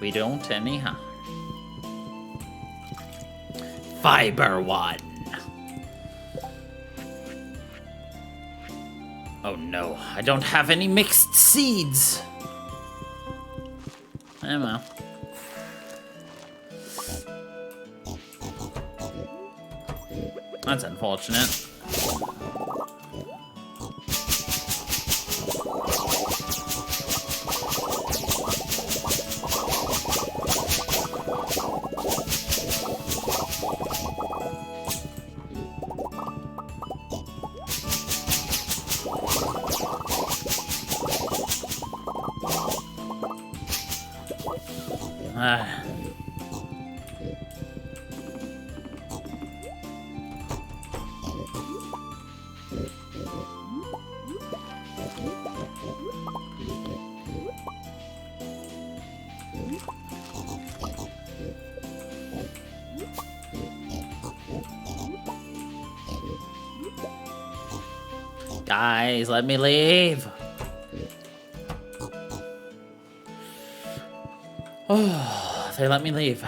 We don't anyhow. Fiber one. Oh no, I don't have any mixed seeds. Oh well. That's unfortunate. Guys, let me leave. Oh, they let me leave.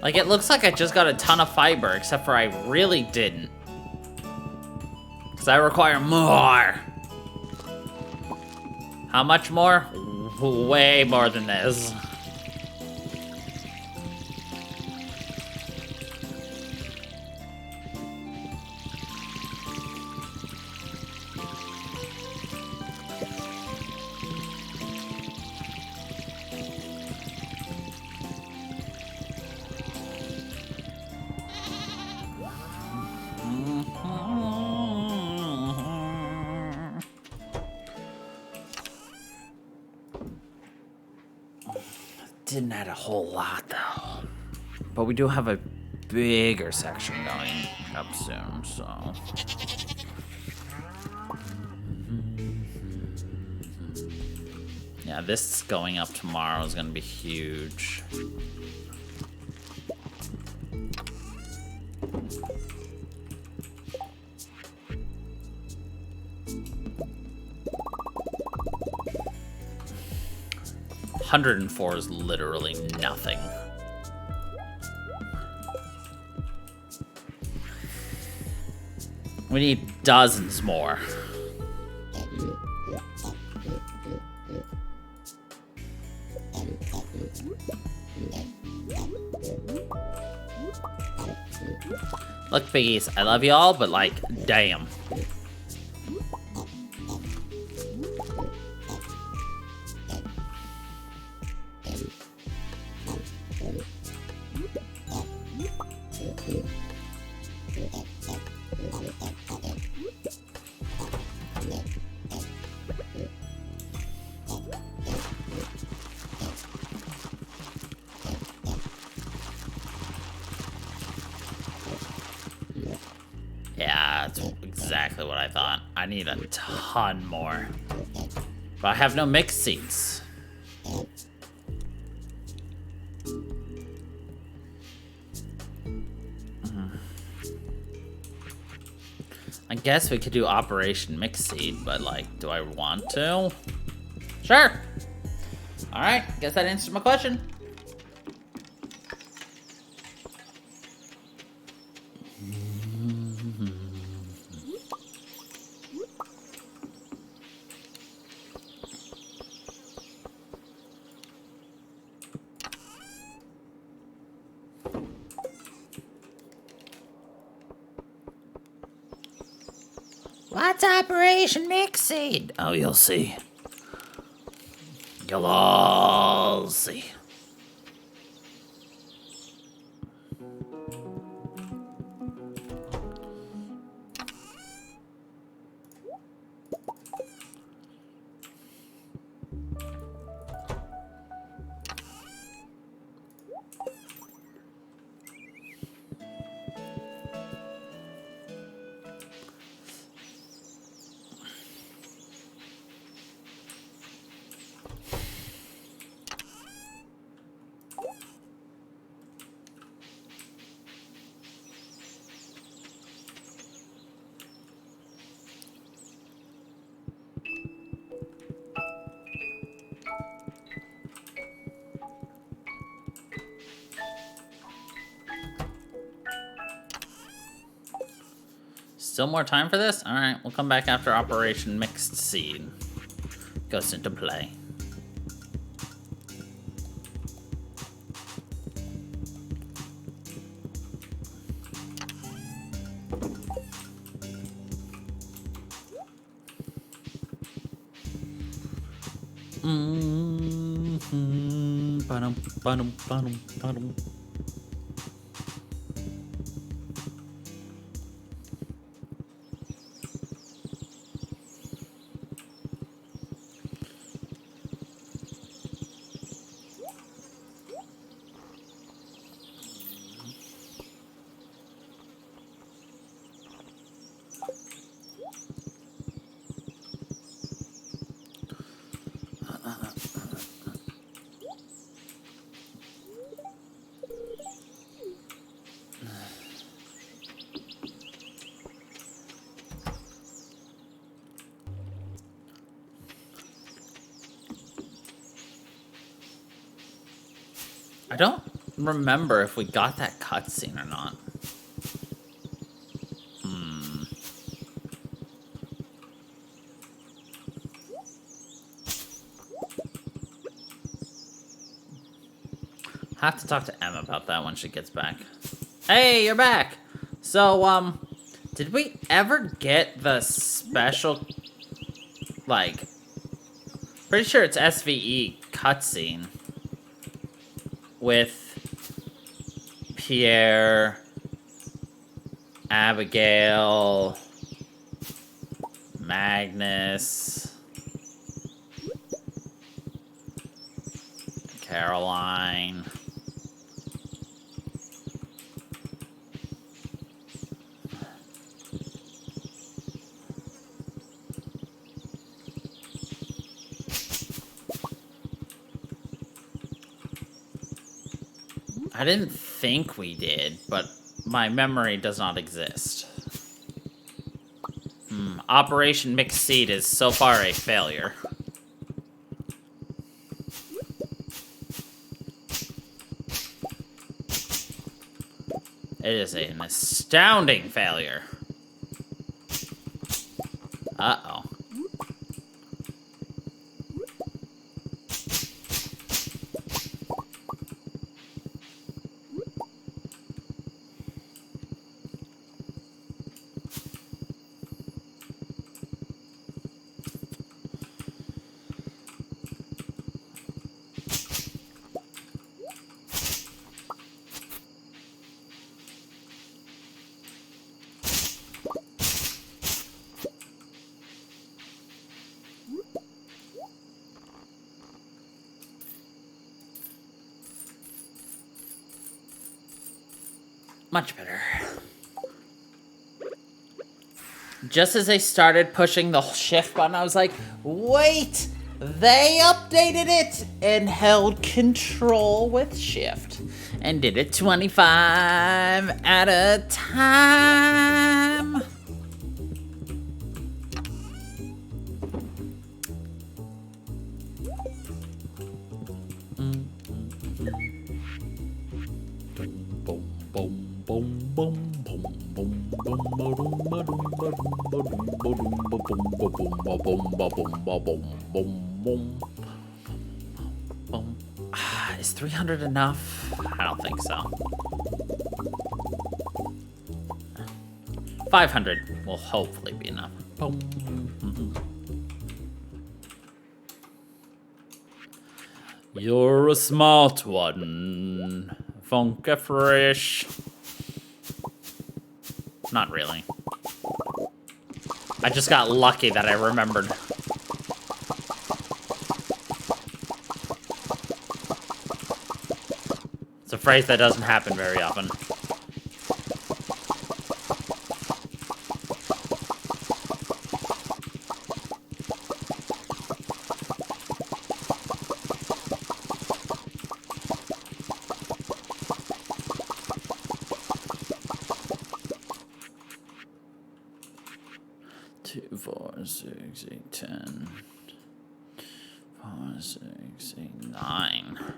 Like, it looks like I just got a ton of fiber, except for I really didn't. Because I require more. How much more? way more than this. Didn't add a whole lot though, but we do have a bigger section going up soon, so. Yeah, this going up tomorrow is gonna be huge. $104 is literally nothing. We need dozens more. Look, piggies, I love y'all, but like, damn. Yeah, that's exactly what I thought. I need a ton more. But I have no mixed seeds. I guess we could do Operation Mixed Seed, but like, do I want to? Sure. Alright, guess that answers my question. What's Operation Mixed Seed? Oh, you'll see. You'll all see. Still more time for this? Alright, we'll come back after Operation Mixed Seed goes into play. Ba-dum, ba-dum, ba-dum, ba-dum. I don't remember if we got that cutscene or not. have to talk to Em about that when she gets back. Hey, you're back! So, did we ever get the special, like, pretty sure it's SVE cutscene with Pierre, Abigail, Magnus, Caroline. I didn't think we did, but my memory does not exist. Operation Mixed Seed is so far a failure. It is an astounding failure. Uh-oh. Much better. Just as they started pushing the shift button, I was like, wait! They updated it and held control with shift. And did it 25 at a time. Is 300 enough? I don't think so. 500 will hopefully be enough. You're a smart one, Funka Fresh. Not really. I just got lucky that I remembered. It's a phrase that doesn't happen very often. Two, 4, 6, 8, 10. 4, 6, 8, 9.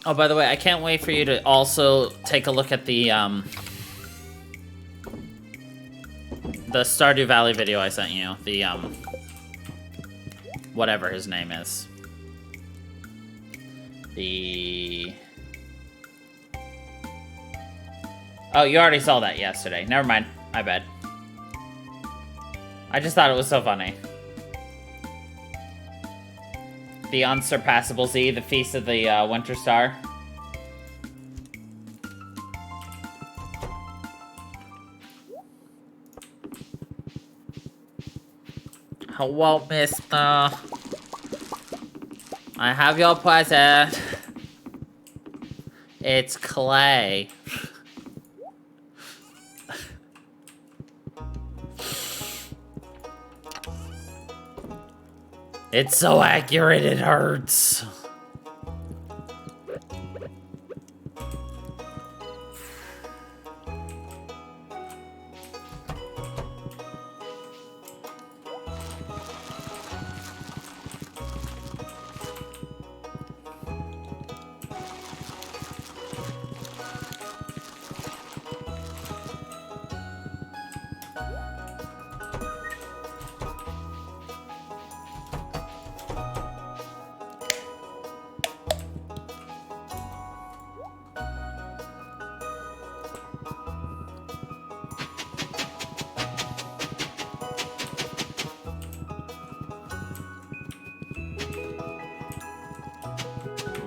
Oh, by the way, I can't wait for you to also take a look at the Stardew Valley video I sent you. The, whatever his name is. The... Oh, you already saw that yesterday. Never mind. My bad. I just thought it was so funny. The Unsurpassable Z, the Feast of the Winter Star. Hello, mister. I have your present. It's clay. It's so accurate, it hurts.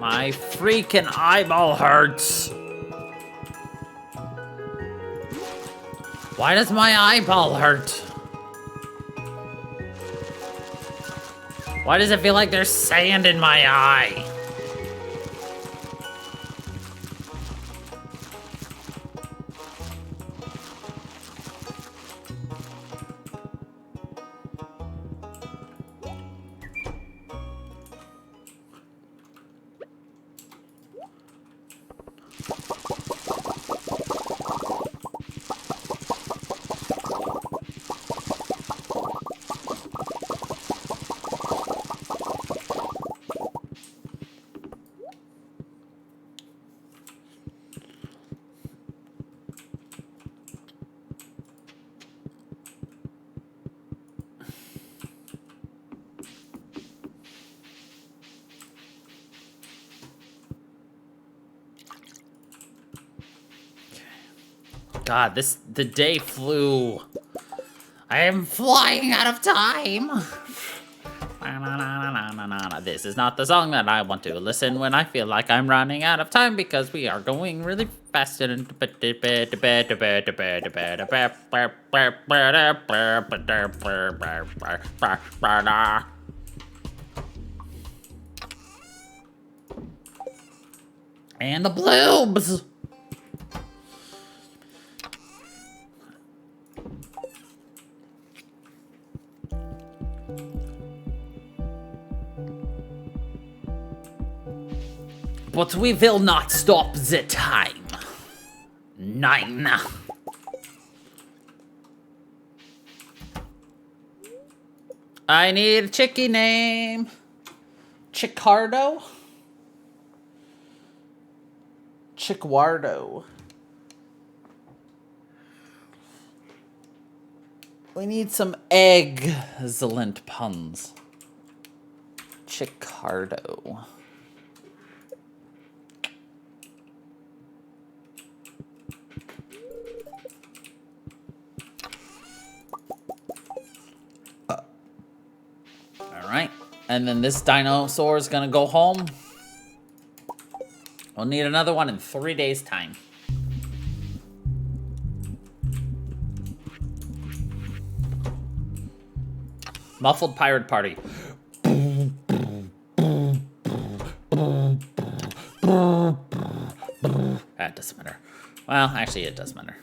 My freaking eyeball hurts. Why does my eyeball hurt? Why does it feel like there's sand in my eye? God, the day flew. I am flying out of time. This is not the song that I want to listen when I feel like I'm running out of time because we are going really fast. And the bloobs. But we will not stop the time. 9. I need a chickie name. Chicardo? Chickwardo. We need some excellent puns. Chicardo. Alright, and then this dinosaur is gonna go home. We'll need another one in 3 days' time. Muffled Pirate Party. That doesn't matter. Well, actually, it does matter.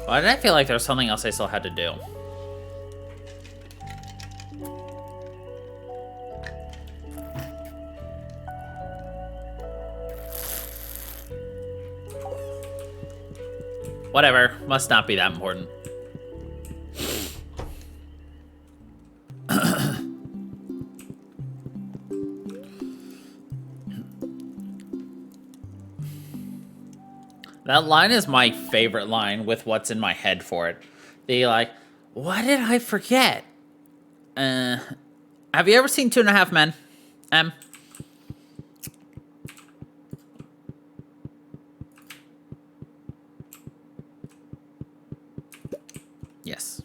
Why did I feel like there was something else I still had to do? Whatever, must not be that important. That line is my favorite line with what's in my head for it. The like, what did I forget? Have you ever seen 2.5 Men? M? Yes.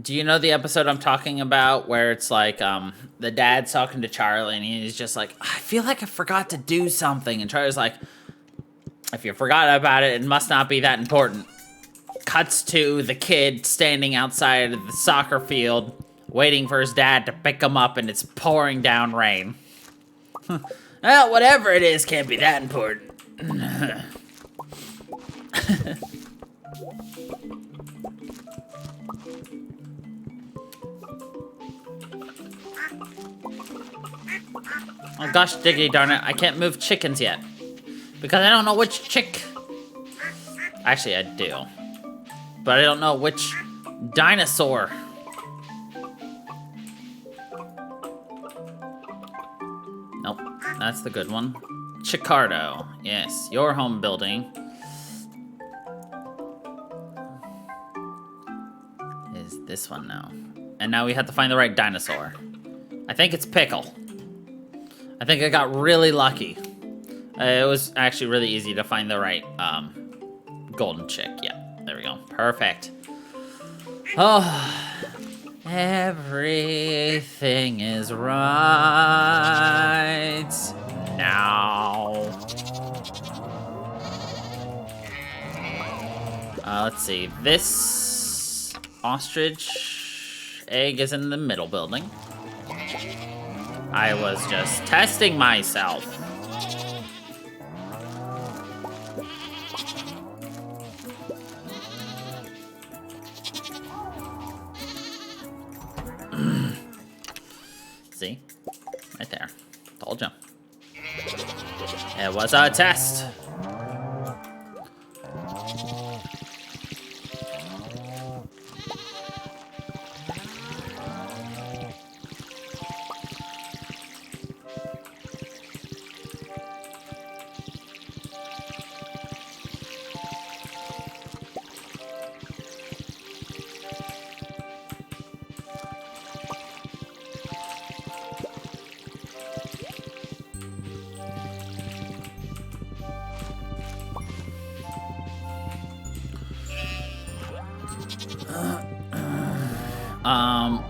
Do you know the episode I'm talking about where it's like, the dad's talking to Charlie and he's just like, I feel like I forgot to do something. And Charlie's like, if you forgot about it, it must not be that important. Cuts to the kid standing outside of the soccer field, waiting for his dad to pick him up, and it's pouring down rain. Well, whatever it is can't be that important. Oh gosh, diggity darn it, I can't move chickens yet. Because I don't know which chick... Actually, I do. But I don't know which dinosaur. Nope, that's the good one. Chicardo. Yes, your home building is this one now. And now we have to find the right dinosaur. I think it's Pickle. I think I got really lucky. It was actually really easy to find the right golden chick. Yeah, there we go. Perfect. Oh, everything is right now. Let's see. This ostrich egg is in the middle building. I was just testing myself. See? Right there. Told you. It was a test.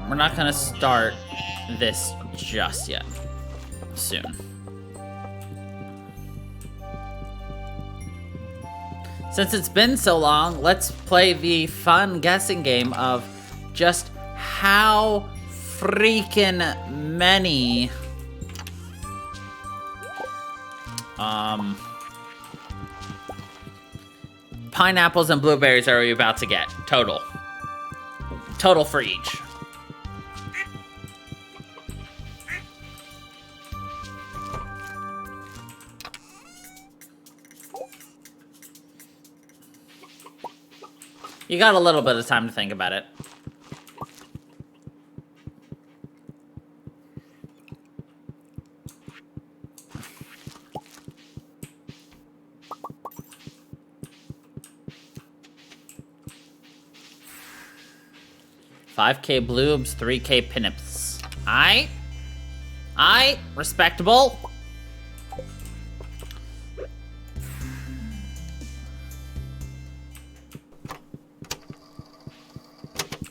We're not gonna start this just yet. Soon. Since it's been so long, let's play the fun guessing game of just how freaking many pineapples and blueberries are we about to get? Total for each. You got a little bit of time to think about it. $5K bloobs, 3K pinips. Aye, respectable.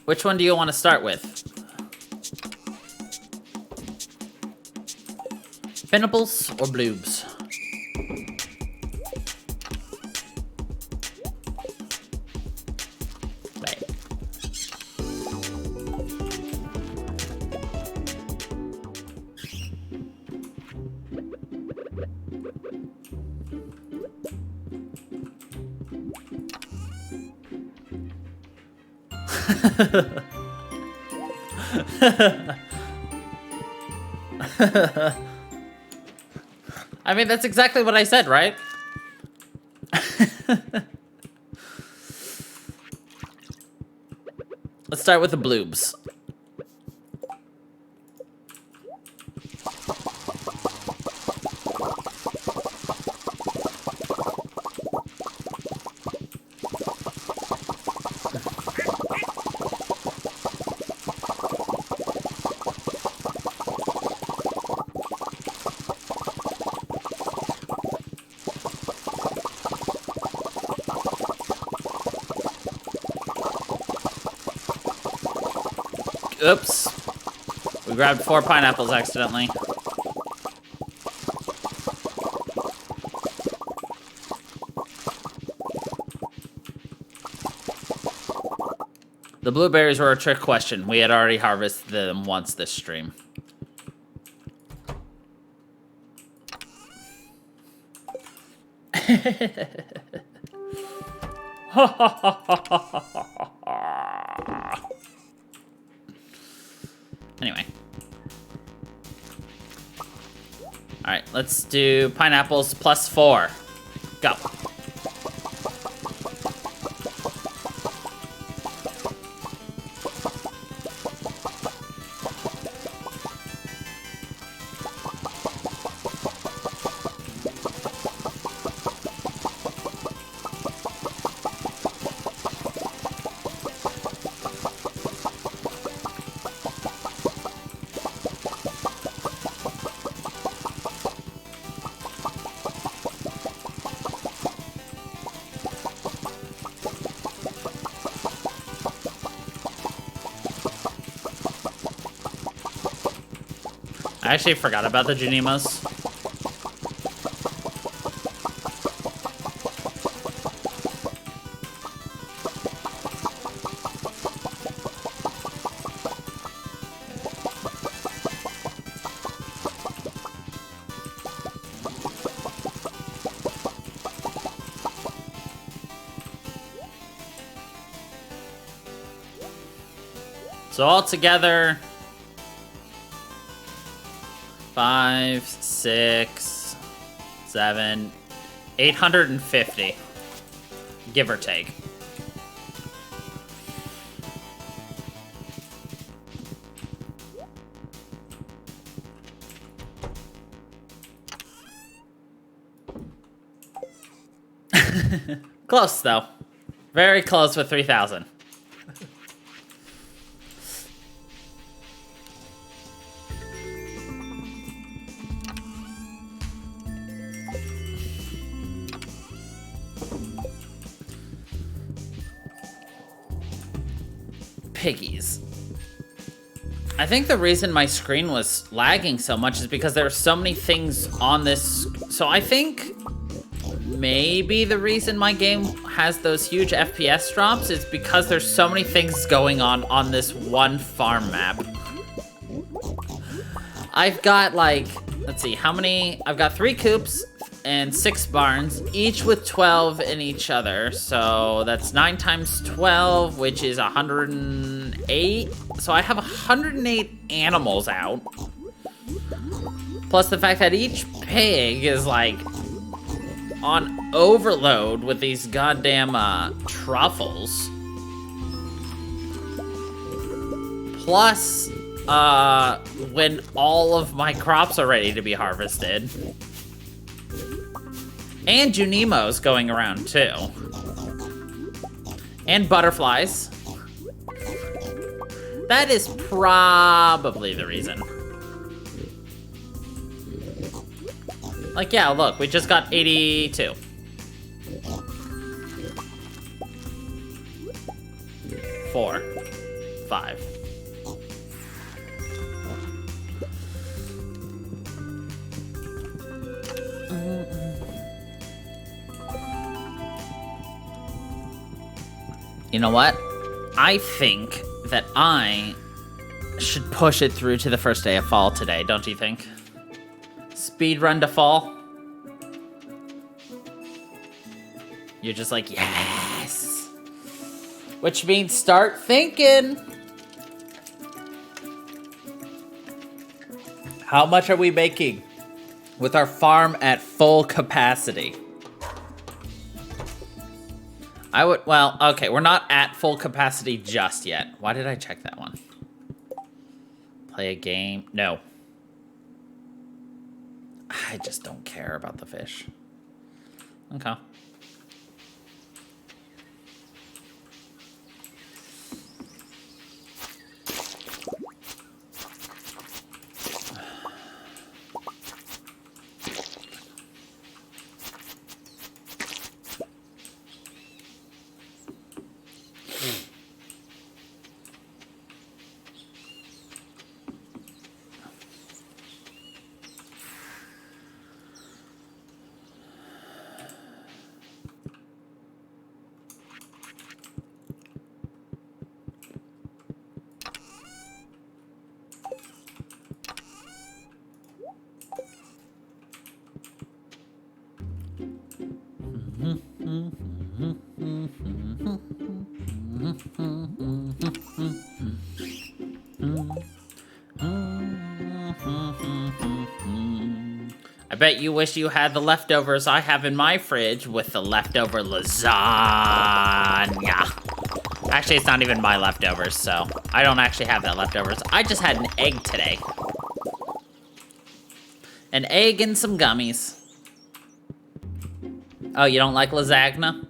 Which one do you want to start with? Pinnaples or bloobs? Right. I mean, that's exactly what I said, right? Let's start with the bloobs. Oops. We grabbed 4 pineapples accidentally. The blueberries were a trick question. We had already harvested them once this stream. Anyway. Alright, let's do pineapples plus 4. Go. I actually forgot about the Junimas. So altogether, 5, 6, 7, 850, give or take. Close though, very close with 3,000. Piggies. I think the reason my screen was lagging so much is because there are so many things on this. So I think maybe the reason my game has those huge FPS drops is because there's so many things going on this one farm map. I've got like, let's see, how many? I've got 3 coops and 6 barns, each with 12 in each other. So that's 9 times 12, which is 108. So I have 108 animals out. Plus the fact that each pig is like on overload with these goddamn truffles. Plus, when all of my crops are ready to be harvested. And Junimos going around, too. And butterflies. That is probably the reason. Like, yeah, look, we just got 82. Four. 5. You know what? I think that I should push it through to the first day of fall today, don't you think? Speed run to fall. You're just like, yes! Which means start thinking! How much are we making with our farm at full capacity? Well, okay, we're not at full capacity just yet. Why did I check that one? Play a game? No. I just don't care about the fish. Okay. I bet you wish you had the leftovers I have in my fridge with the leftover lasagna. Actually, it's not even my leftovers, so I don't actually have that leftovers. I just had an egg today. An egg and some gummies. Oh, you don't like lasagna?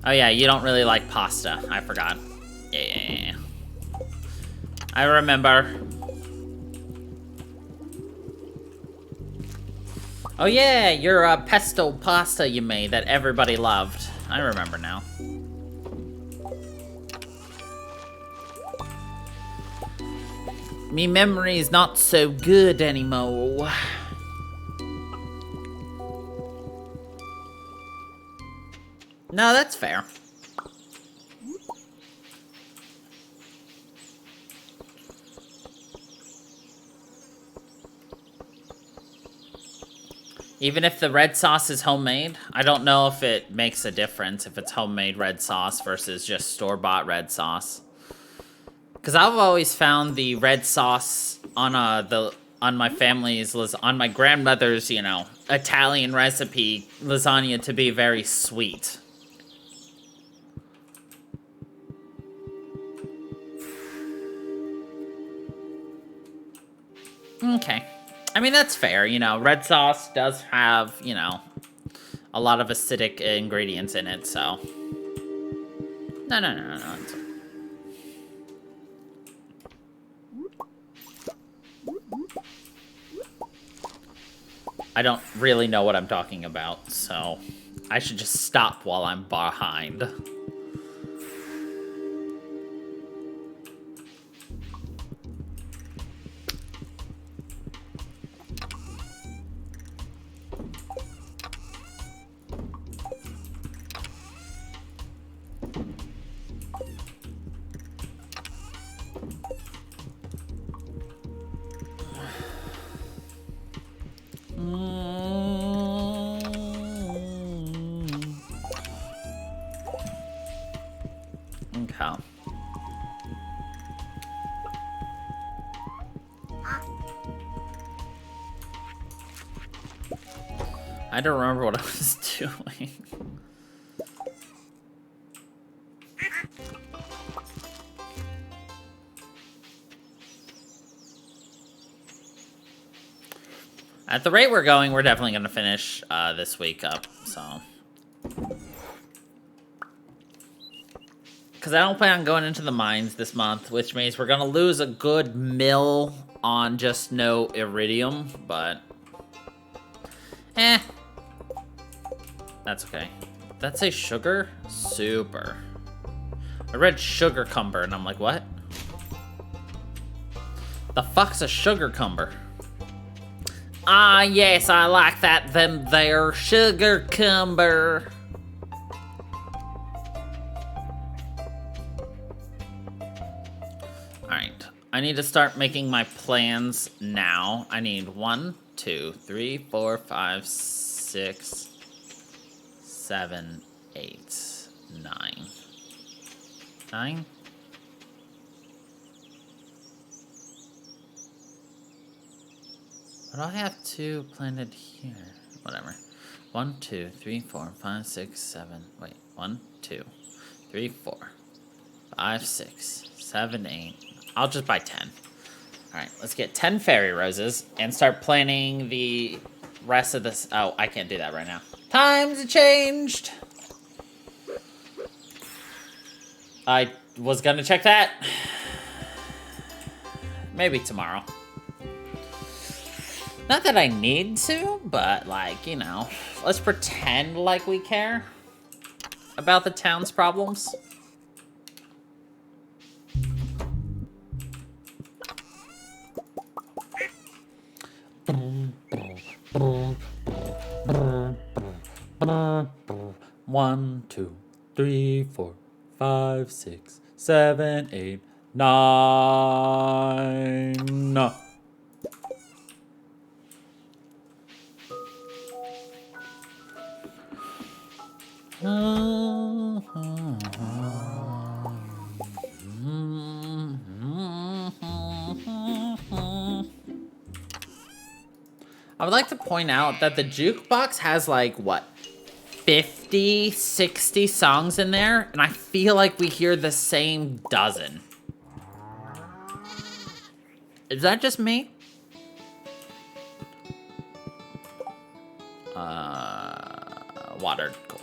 Oh yeah, you don't really like pasta. I forgot. Yeah. I remember. Oh yeah, your pesto pasta you made that everybody loved. I remember now. Me memory's not so good anymore. No, that's fair. Even if the red sauce is homemade, I don't know if it makes a difference if it's homemade red sauce versus just store-bought red sauce. Because I've always found the red sauce on my grandmother's, you know, Italian recipe lasagna to be very sweet. Okay. I mean, that's fair, you know, red sauce does have, you know, a lot of acidic ingredients in it, so. No. I don't really know what I'm talking about, so I should just stop while I'm behind. Okay. I don't remember what I was doing. At the rate we're going, we're definitely going to finish this week up, so. Because I don't plan on going into the mines this month, which means we're going to lose a good mill on just no iridium, but. That's okay. Did that say sugar? Super. I read sugar cumber, and I'm like, what? The fuck's a sugar cumber? Ah, yes, I like that, them there, sugar cumber. Alright, I need to start making my plans now. I need 1, 2, 3, 4, 5, 6, 7, 8, 9. 9? But I have 2 planted here. Whatever. 1, 2, 3, 4, 5, 6, 7. Wait. 1, 2, 3, 4, 5, 6, 7, 8. I'll just buy 10. Alright, let's get 10 fairy roses and start planning the rest of this. Oh, I can't do that right now. Times changed. I was gonna check that. Maybe tomorrow. Not that I need to, but, like, you know, let's pretend like we care about the town's problems. One, 2, 3, 4, 5, 6, 7, 8, 9. No. I would like to point out that the jukebox has like, what, 50, 60 songs in there, and I feel like we hear the same dozen. Is that just me? Water, cool.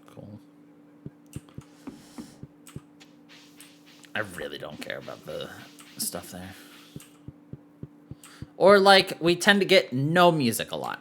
Cool. I really don't care about the stuff there. Or like, we tend to get no music a lot.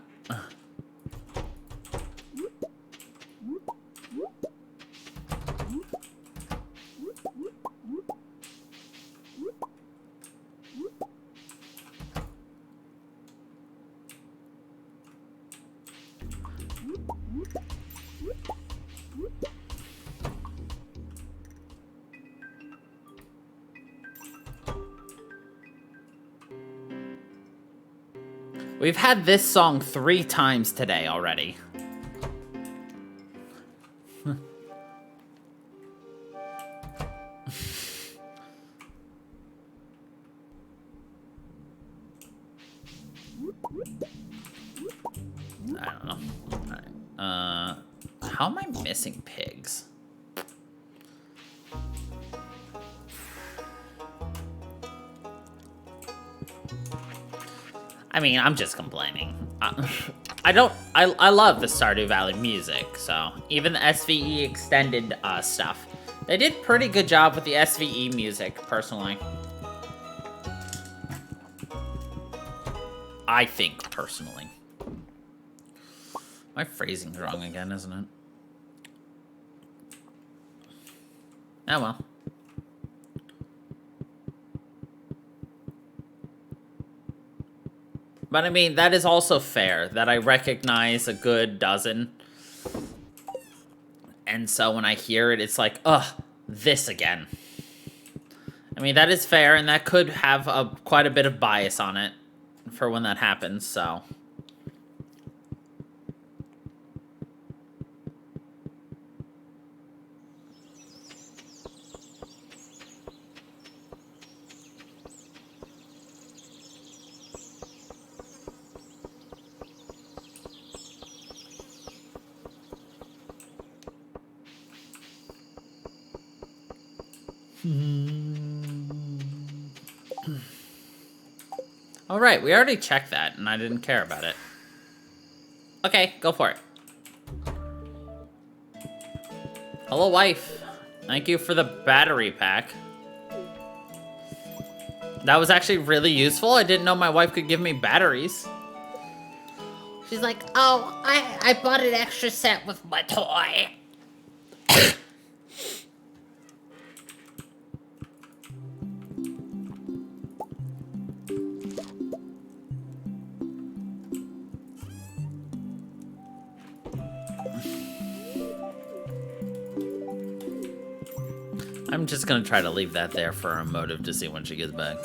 We've had this song 3 times today already. I don't know. Alright. How am I missing pigs? I mean, I'm just complaining. I love the Stardew Valley music, so even the SVE extended stuff. They did pretty good job with the SVE music, personally. I think, personally. My phrasing's wrong again, isn't it? Oh well. But I mean, that is also fair, that I recognize a good dozen. And so when I hear it, it's like, ugh, this again. I mean, that is fair, and that could have quite a bit of bias on it for when that happens, so. All right, we already checked that, and I didn't care about it. Okay, go for it. Hello, wife. Thank you for the battery pack. That was actually really useful. I didn't know my wife could give me batteries. She's like, oh, I bought an extra set with my toy. I'm just gonna try to leave that there for a motive to see when she gets back.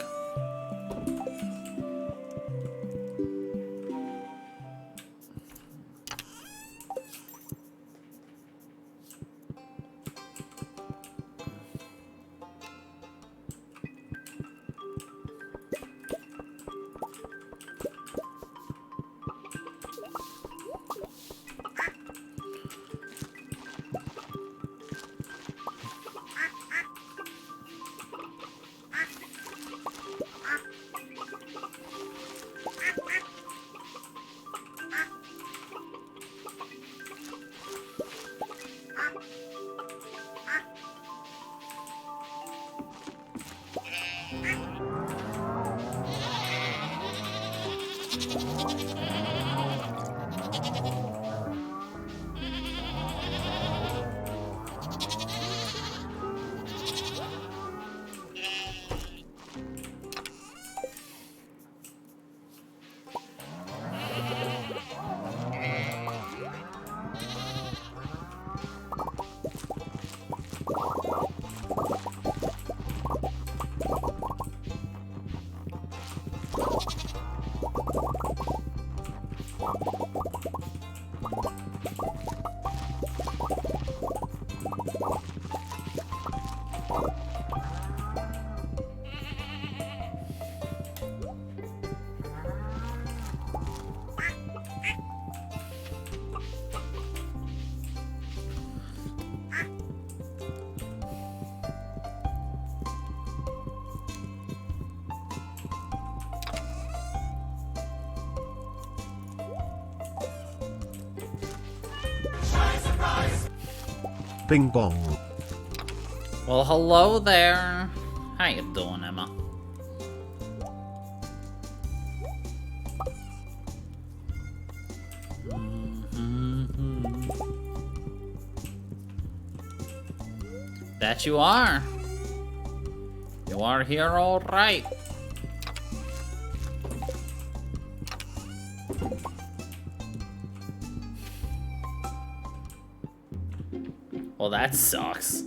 Bing bong. Well, hello there. How you doing, Emma? That you are. You are here all right. Well, that sucks.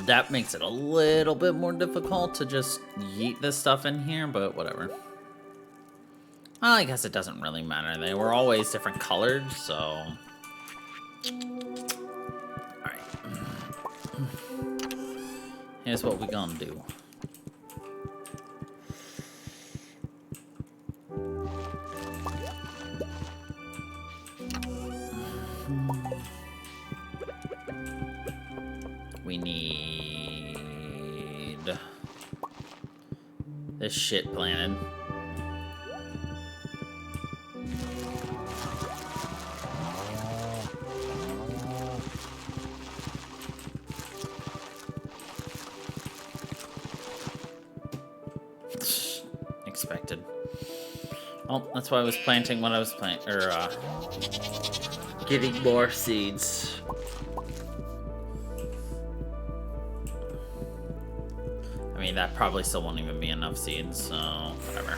That makes it a little bit more difficult to just yeet this stuff in here, but whatever. Well, I guess it doesn't really matter. They were always different colored, so... Alright. Here's what we gonna do. We need this shit planted. Expected. Oh, that's why I was planting what I was planting, or getting more seeds. I mean, that probably still won't even be enough seeds, so whatever.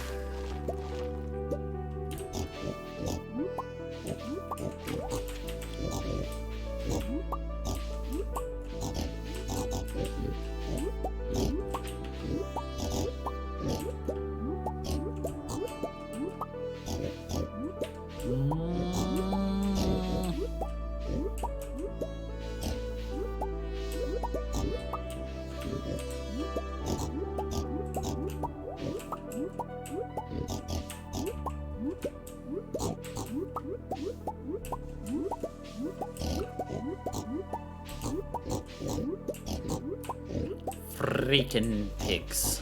Freaking pigs.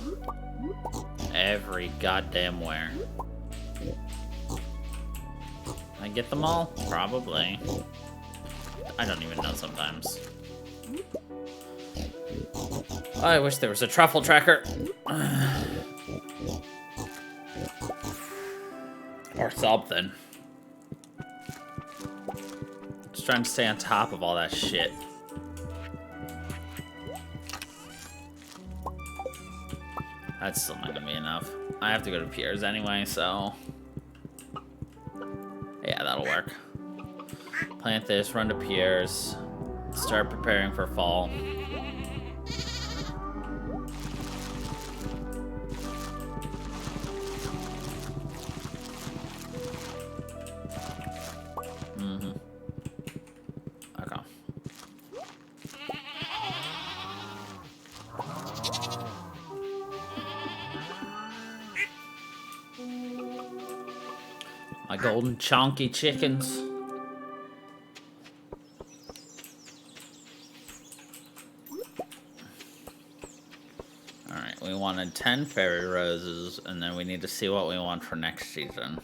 Every goddamn where. I get them all? Probably. I don't even know sometimes. I wish there was a truffle tracker. Or something. Just trying to stay on top of all that shit. That's still not gonna be enough. I have to go to Pierre's anyway, so... Yeah, that'll work. Plant this, run to Pierre's, start preparing for fall. Okay. My golden chonky chickens. Alright, we wanted 10 fairy roses, and then we need to see what we want for next season.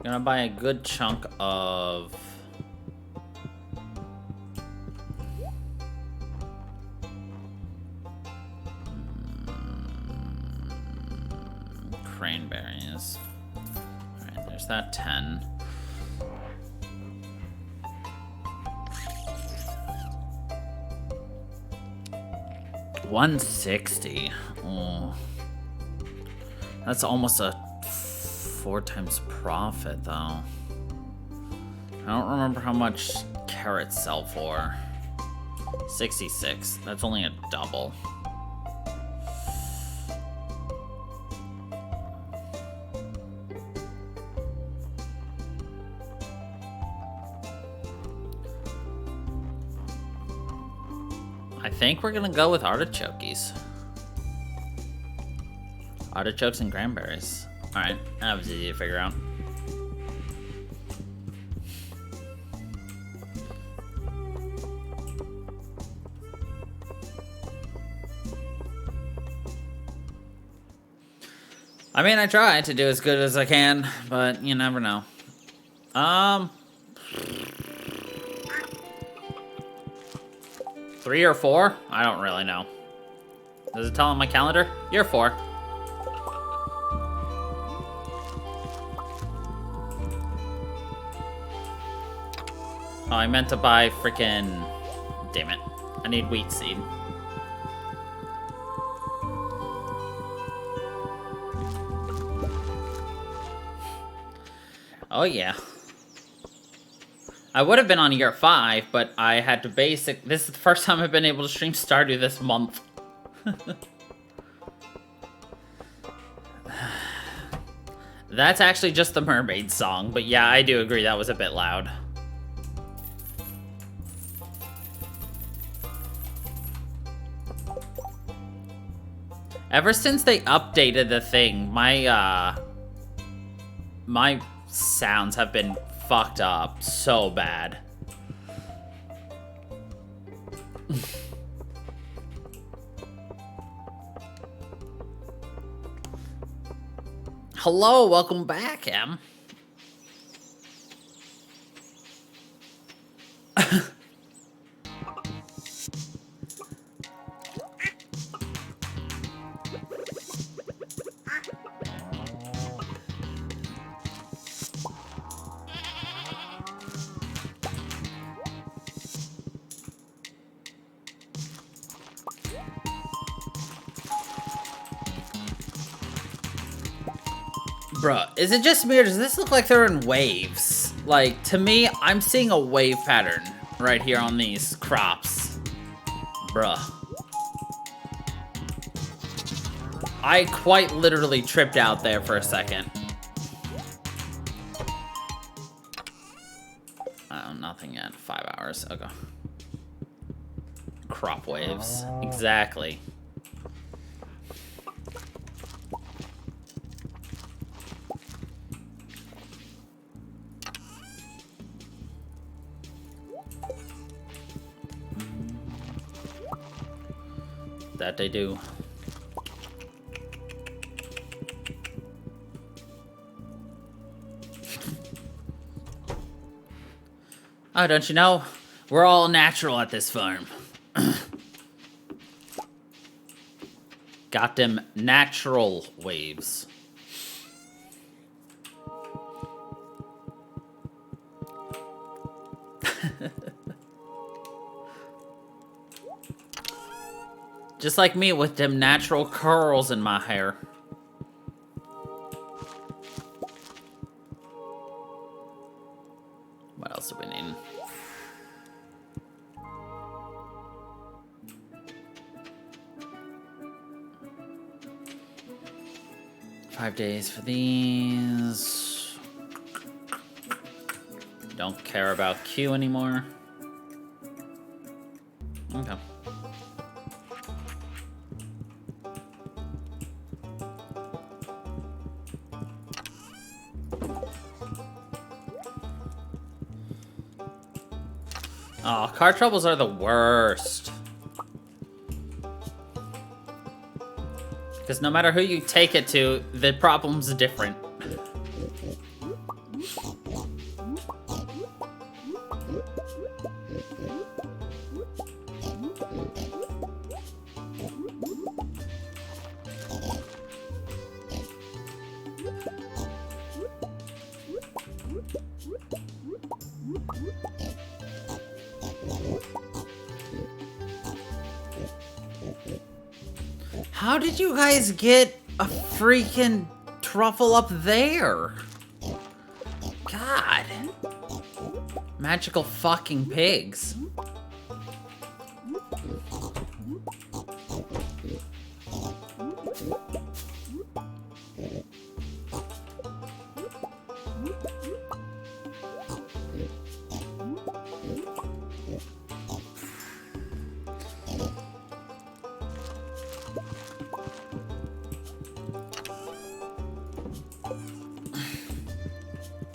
Gonna buy a good chunk of... cranberries. Alright, there's that 10. $160. Oh. That's almost a 4 times profit, though. I don't remember how much carrots sell for. 66. That's only a double. I think we're gonna go with artichokes. Artichokes and cranberries. Alright, that was easy to figure out. I mean, I try to do as good as I can, but you never know. 3 or 4? I don't really know. Does it tell on my calendar? You're 4. Oh, I meant to buy frickin'... Damn it. I need wheat seed. Oh, yeah. I would have been on year 5, but I had to This is the first time I've been able to stream Stardew this month. That's actually just the mermaid song, but yeah, I do agree that was a bit loud. Ever since they updated the thing, my sounds have been fucked up so bad. Hello, welcome back, Em. Bruh, is it just me or does this look like they're in waves? Like, to me, I'm seeing a wave pattern right here on these crops. Bruh. I quite literally tripped out there for a second. Oh, nothing yet. 5 hours. Okay. Crop waves. Exactly. That they do. Oh, don't you know? We're all natural at this farm. Got them natural waves. Just like me with them natural curls in my hair. What else do we need? Five days for these. Don't care about Q anymore. Okay. Oh, car troubles are the worst. Because no matter who you take it to, the problem's different. How did you guys get a freaking truffle up there. God. Magical fucking pigs.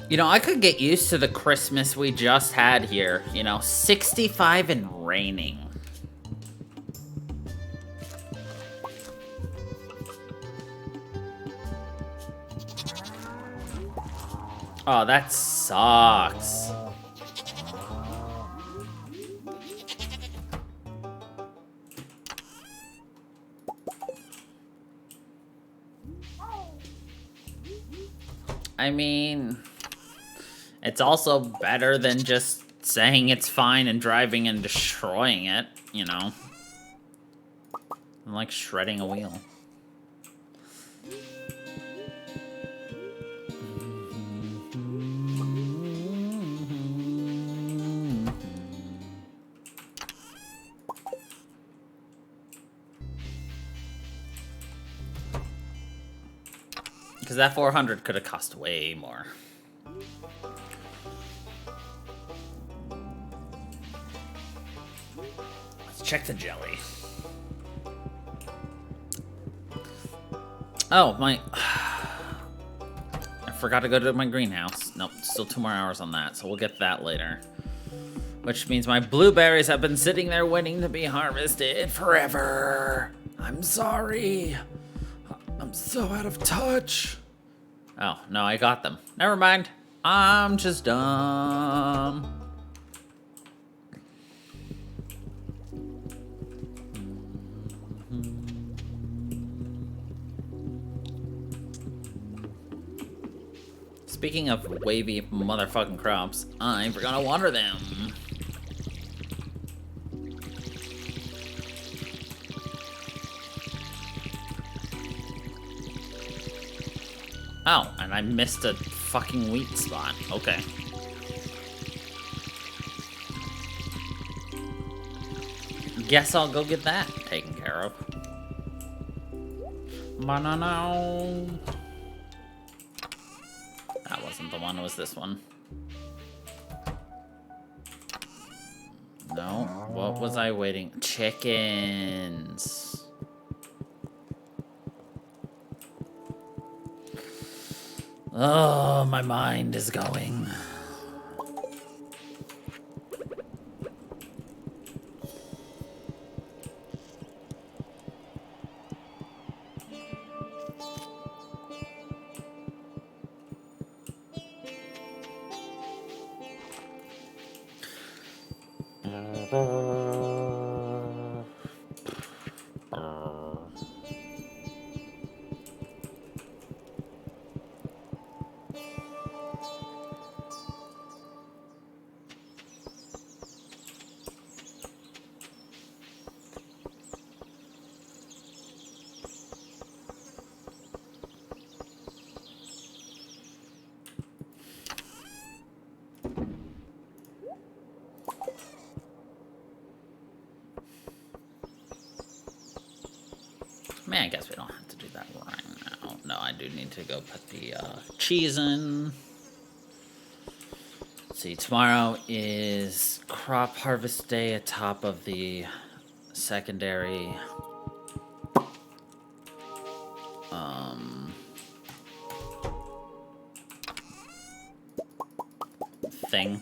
You know, I could get used to the Christmas we just had here. You know, 65 and raining. Oh, that sucks. I mean, it's also better than just saying it's fine and driving and destroying it, you know? I'm like shredding a wheel. Because that 400 could have cost way more. Let's check the jelly. Oh, my... I forgot to go to my greenhouse. Nope, still 2 more hours on that, so we'll get that later. Which means my blueberries have been sitting there waiting to be harvested forever. I'm sorry. I'm so out of touch. Oh, no, I got them. Never mind. I'm just dumb. Speaking of wavy motherfucking crops, I'm gonna water them. Oh, and I missed a fucking wheat spot. Okay. Guess I'll go get that taken care of. Banana. That wasn't the one, it was this one. No, what was I waiting? Chickens. Oh, my mind is going. Man, I guess we don't have to do that right now. No, I do need to go put the cheese in. Let's see, tomorrow is crop harvest day atop of the secondary thing.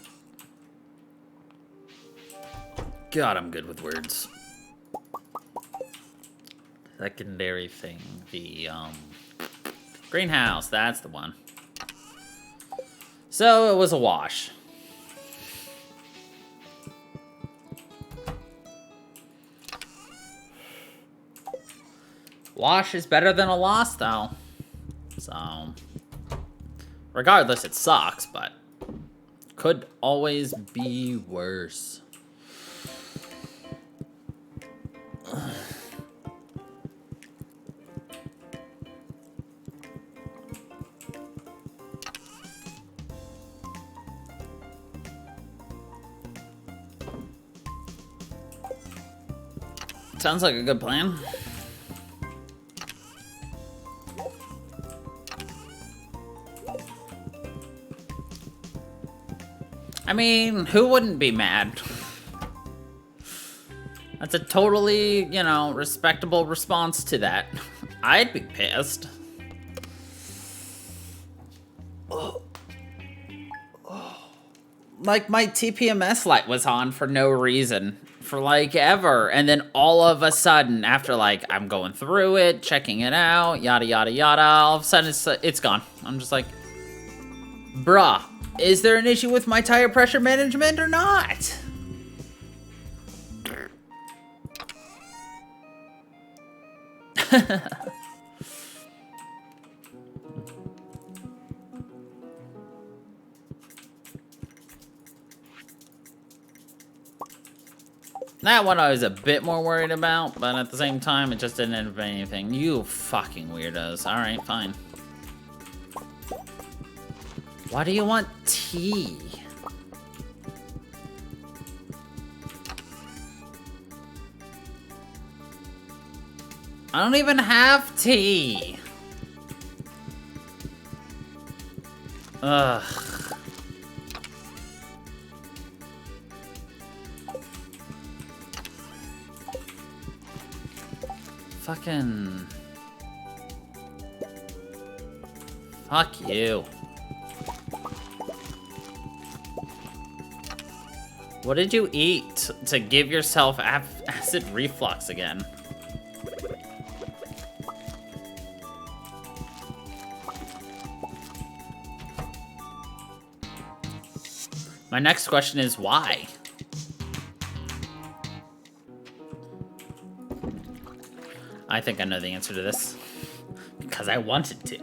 God, I'm good with words. Secondary thing. The, greenhouse. That's the one. So, it was a wash. Wash is better than a loss, though. So, regardless, it sucks, but could always be worse. Sounds like a good plan. I mean, who wouldn't be mad? That's a totally, you know, respectable response to that. I'd be pissed. Like, my TPMS light was on for no reason. For, like, ever. And then all of a sudden, after, like, I'm going through it, checking it out, yada, yada, yada, all of a sudden it's gone. I'm just like, bruh, is there an issue with my tire pressure management or not? That one I was a bit more worried about, but at the same time, it just didn't end up anything. You fucking weirdos. Alright, fine. Why do you want tea? I don't even have tea. Ugh. Fucking... Fuck you. What did you eat to give yourself acid reflux again? My next question is why? I think I know the answer to this. Because I wanted to.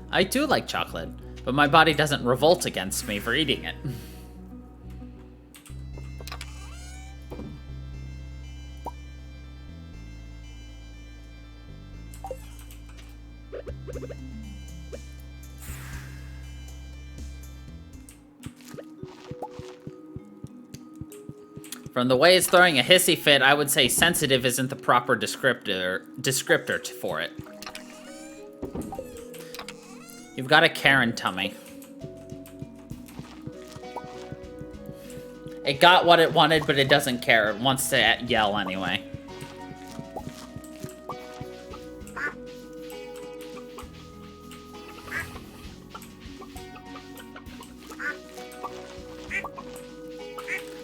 I do like chocolate, but my body doesn't revolt against me for eating it. From the way it's throwing a hissy fit, I would say sensitive isn't the proper descriptor for it. You've got a Karen tummy. It got what it wanted, but it doesn't care. It wants to yell anyway.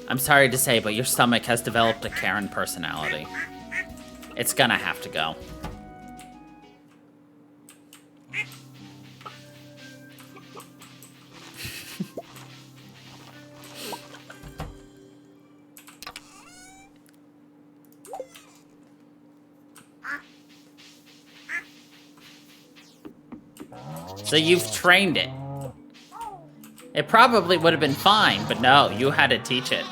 I'm sorry to say, but your stomach has developed a Karen personality. It's gonna have to go. So you've trained it. It probably would have been fine, but no, you had to teach it.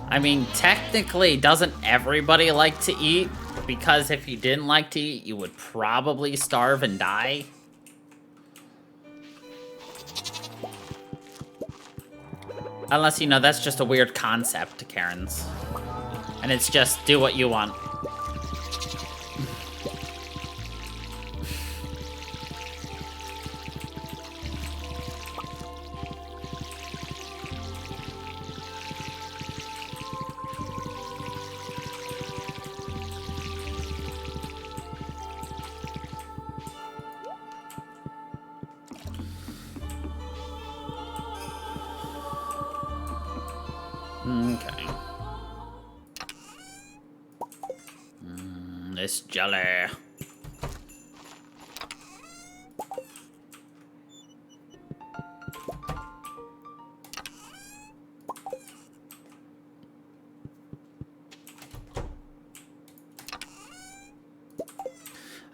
I mean, technically, doesn't everybody like to eat? Because if you didn't like to eat, you would probably starve and die. Unless, you know, that's just a weird concept to Karens. And it's just, do what you want. Okay. This jelly.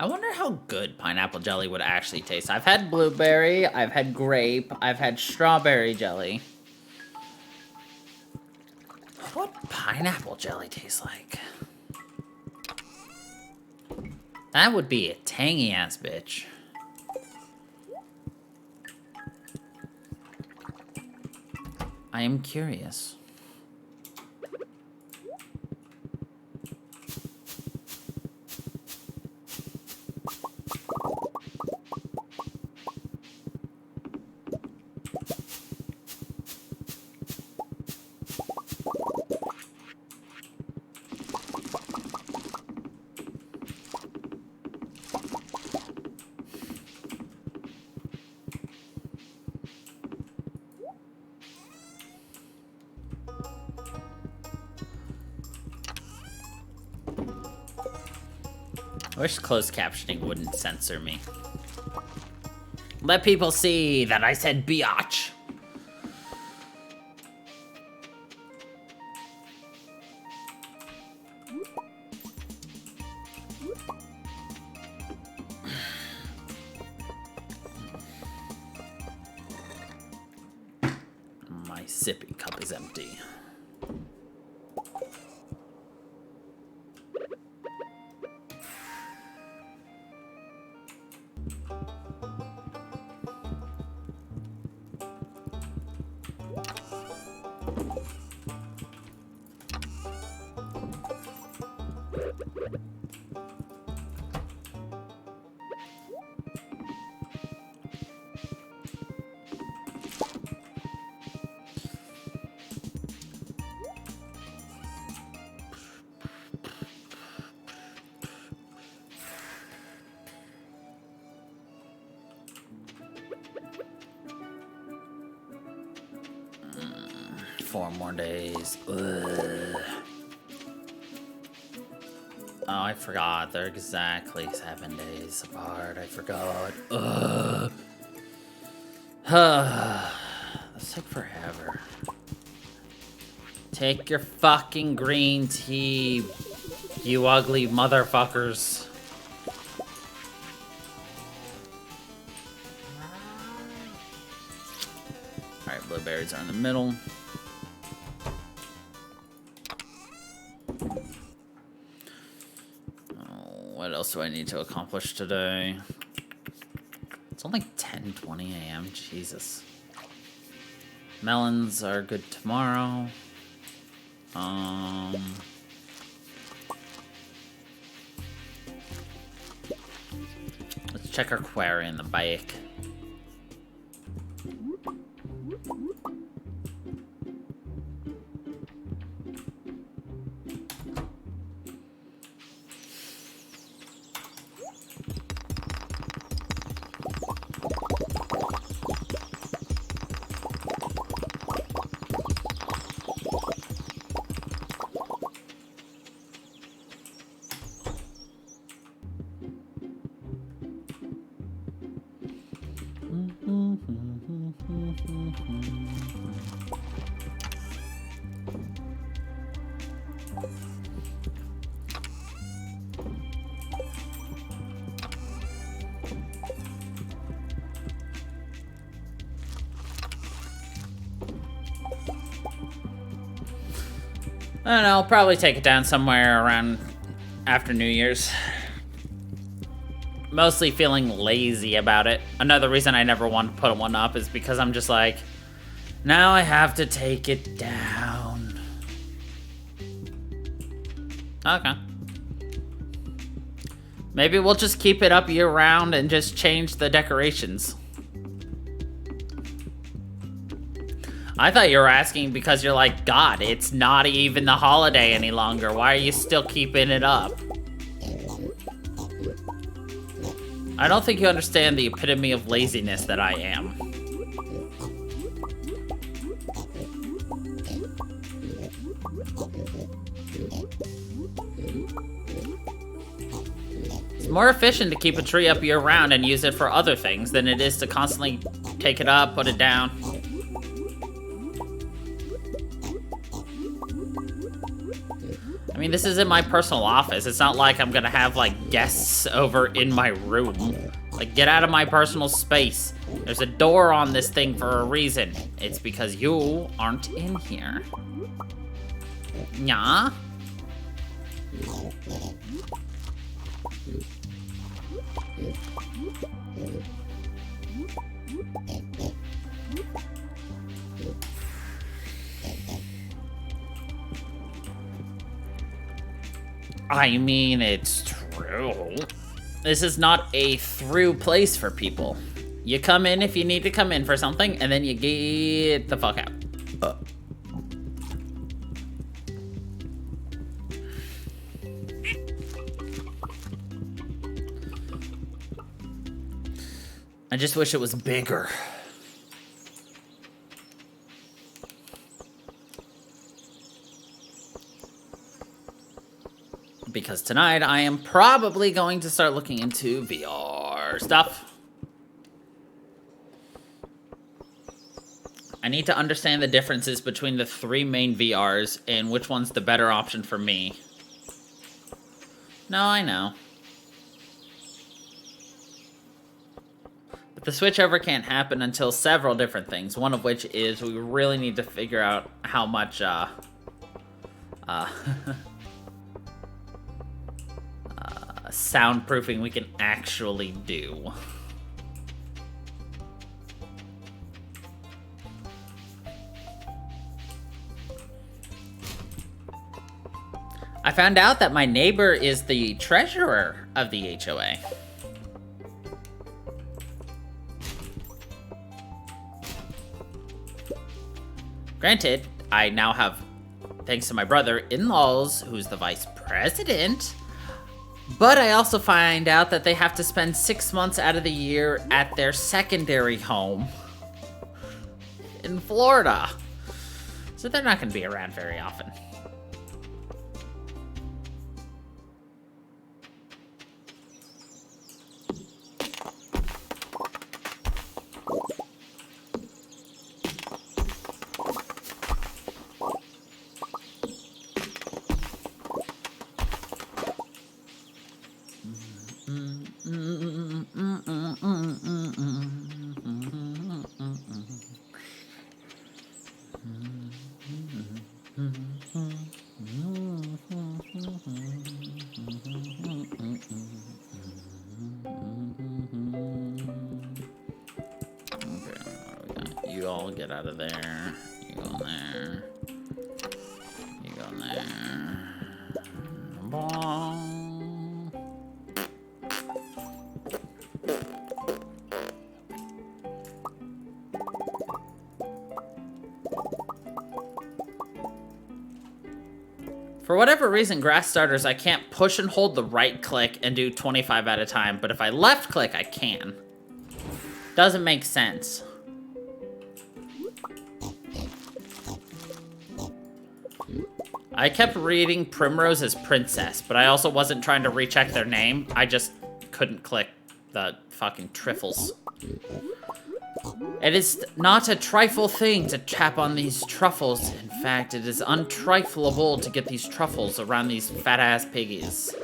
I wonder how good pineapple jelly would actually taste. I've had blueberry, I've had grape, I've had strawberry jelly. What would pineapple jelly taste like? That would be a tangy-ass bitch. I am curious. I wish closed captioning wouldn't censor me. Let people see that I said biatch. My sippy cup is empty. Four more days. Ugh. Oh, I forgot. They're exactly 7 days apart. I forgot. Ugh. This took forever. Take your fucking green tea, you ugly motherfuckers. Alright, blueberries are in the middle. What else do I need to accomplish today? It's only 10:20 a.m. Jesus. Melons are good tomorrow. Let's check our query in the bike. I don't know, I'll probably take it down somewhere around after New Year's. Mostly feeling lazy about it. Another reason I never want to put one up is because I'm just like, now I have to take it down. Okay. Maybe we'll just keep it up year round and just change the decorations. I thought you were asking because you're like, God, it's not even the holiday any longer. Why are you still keeping it up? I don't think you understand the epitome of laziness that I am. It's more efficient to keep a tree up year round and use it for other things than it is to constantly take it up, put it down. I mean, mean, this is in my personal office. It's not like I'm gonna have, like, guests over in my room. Like, get out of my personal space. There's a door on this thing for a reason. It's because you aren't in here. Yeah? I mean, it's true. This is not a through place for people. You come in if you need to come in for something, and then you get the fuck out. I just wish it was bigger. Because tonight I am probably going to start looking into VR stuff. I need to understand the differences between the 3 main VRs and which one's the better option for me. No, I know. But the switchover can't happen until several different things, one of which is we really need to figure out how much, soundproofing we can actually do. I found out that my neighbor is the treasurer of the HOA. Granted, I now have, thanks to my brother, in-laws, who's the vice president. But I also find out that they have to spend 6 months out of the year at their secondary home in Florida. So they're not going to be around very often. You all get out of there. You go in there. You go in there. Bong. For whatever reason, grass starters, I can't push and hold the right click and do 25 at a time, but if I left click, I can. Doesn't make sense. I kept reading Primrose as Princess, but I also wasn't trying to recheck their name. I just couldn't click the fucking trifles. It is not a trifle thing to tap on these truffles. In fact, it is untrifleable to get these truffles around these fat-ass piggies.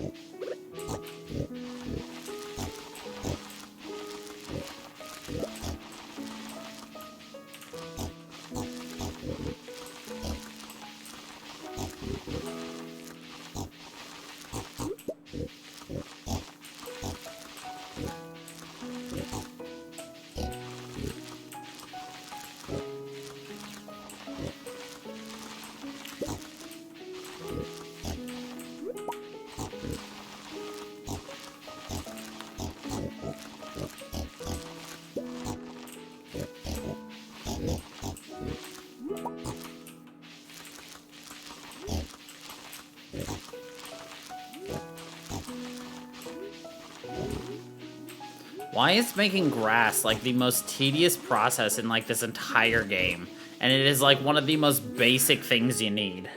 Why is making grass like the most tedious process in like this entire game? And it is like one of the most basic things you need.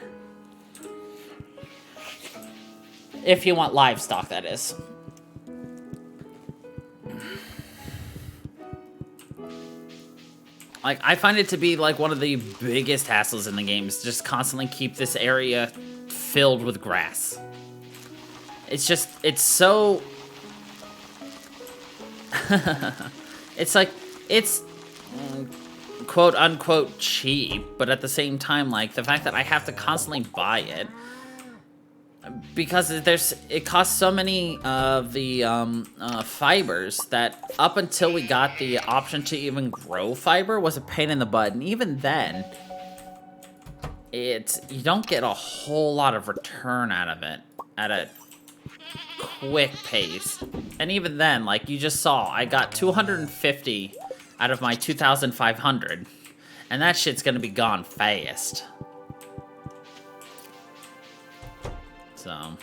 If you want livestock, that is. Like, I find it to be like one of the biggest hassles in the game is just constantly keep this area filled with grass. It's just, it's so... it's like, it's quote-unquote cheap, but at the same time, like, the fact that I have to constantly buy it, because it costs so many of the fibers that up until we got the option to even grow fiber was a pain in the butt, and even then, you don't get a whole lot of return out of it at a quick pace. And even then, like you just saw, I got 250 out of my 2,500, and that shit's gonna be gone fast. So...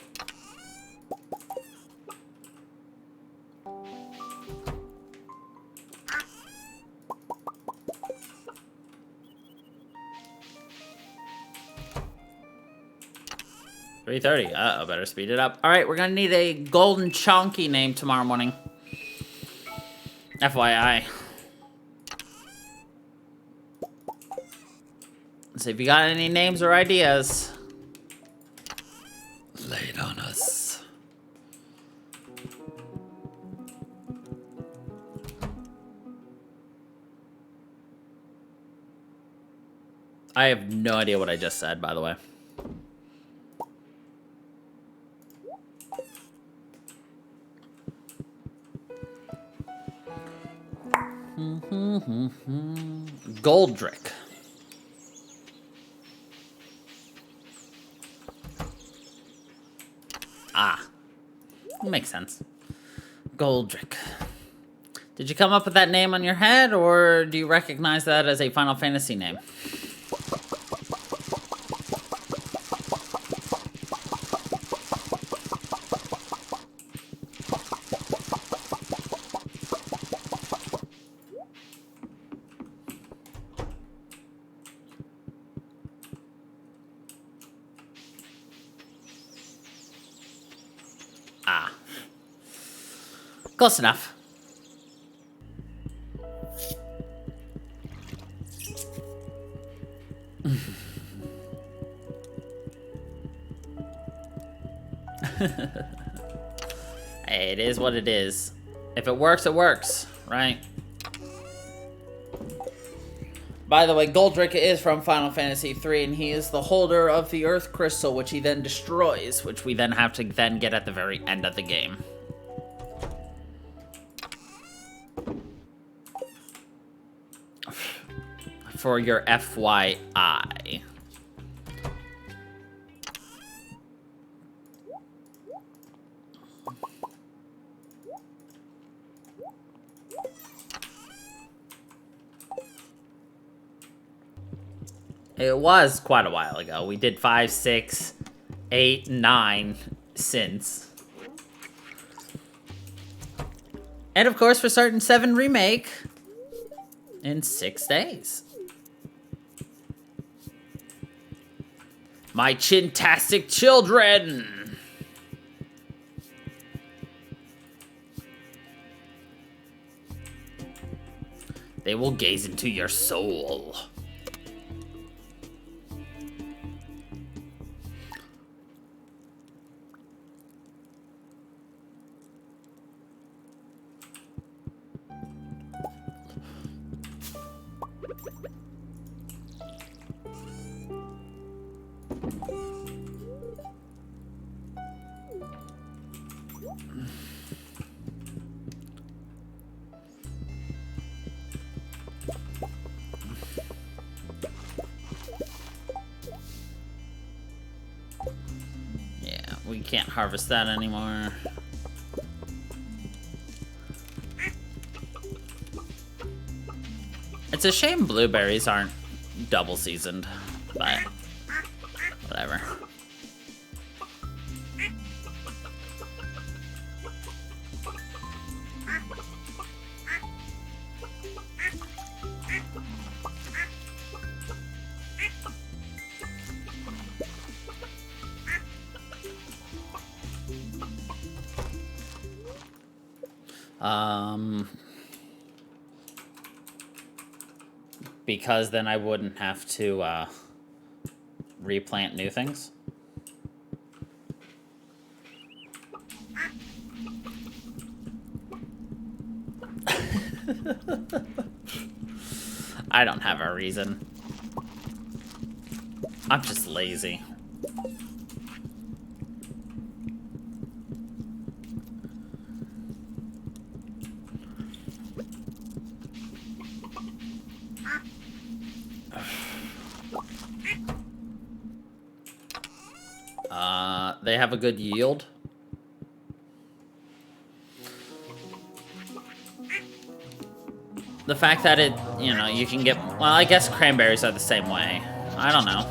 $3:30. Uh-oh, better speed it up. Alright, we're gonna need a golden chonky name tomorrow morning. FYI. So if you got any names or ideas, lay it on us. I have no idea what I just said, by the way. Goldrick. Ah. Makes sense. Goldrick. Did you come up with that name on your head, or do you recognize that as a Final Fantasy name? Ah. Close enough. Hey, it is what it is. If it works, it works, right? By the way, Goldrick is from Final Fantasy III, and he is the holder of the Earth Crystal, which he then destroys, which we then have to then get at the very end of the game. For your FYI. It was quite a while ago. We did 5, 6, 8, 9 since. And of course, we're starting 7 Remake in 6 days. My chintastic children! They will gaze into your soul. We can't harvest that anymore. It's a shame blueberries aren't double seasoned, but whatever. Because then I wouldn't have to replant new things. I don't have a reason. I'm just lazy. They have a good yield. The fact that it, you know, you can get... Well, I guess cranberries are the same way. I don't know.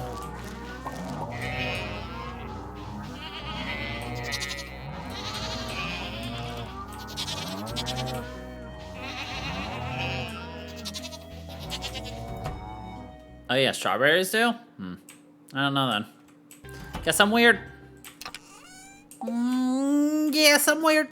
Oh yeah, strawberries do? I don't know then. Guess I'm weird. Yes, I'm weird.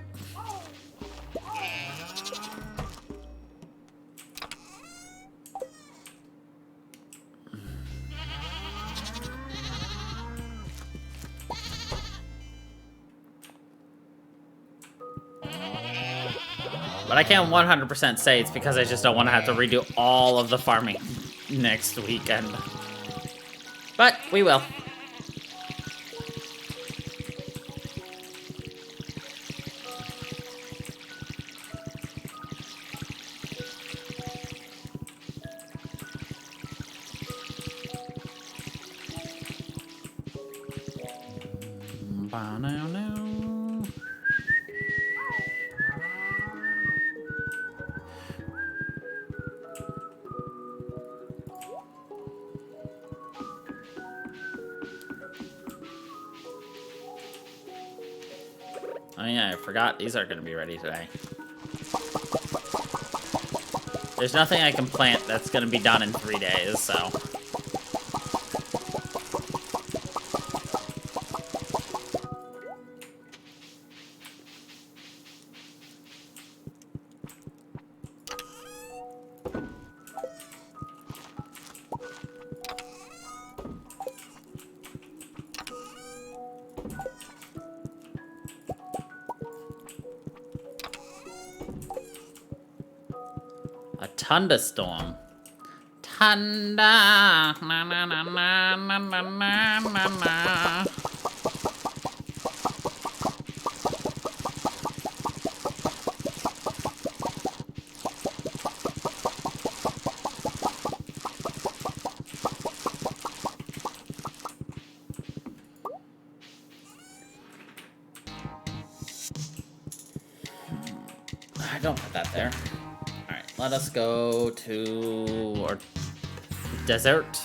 But I can't 100% say it's because I just don't want to have to redo all of the farming next weekend. But we will. Oh yeah, I forgot these are going to be ready today. There's nothing I can plant that's going to be done in 3 days, so... A thunderstorm. Thunder. Na na na na na na na na na. Don't put that there. Alright, let us go to our desert.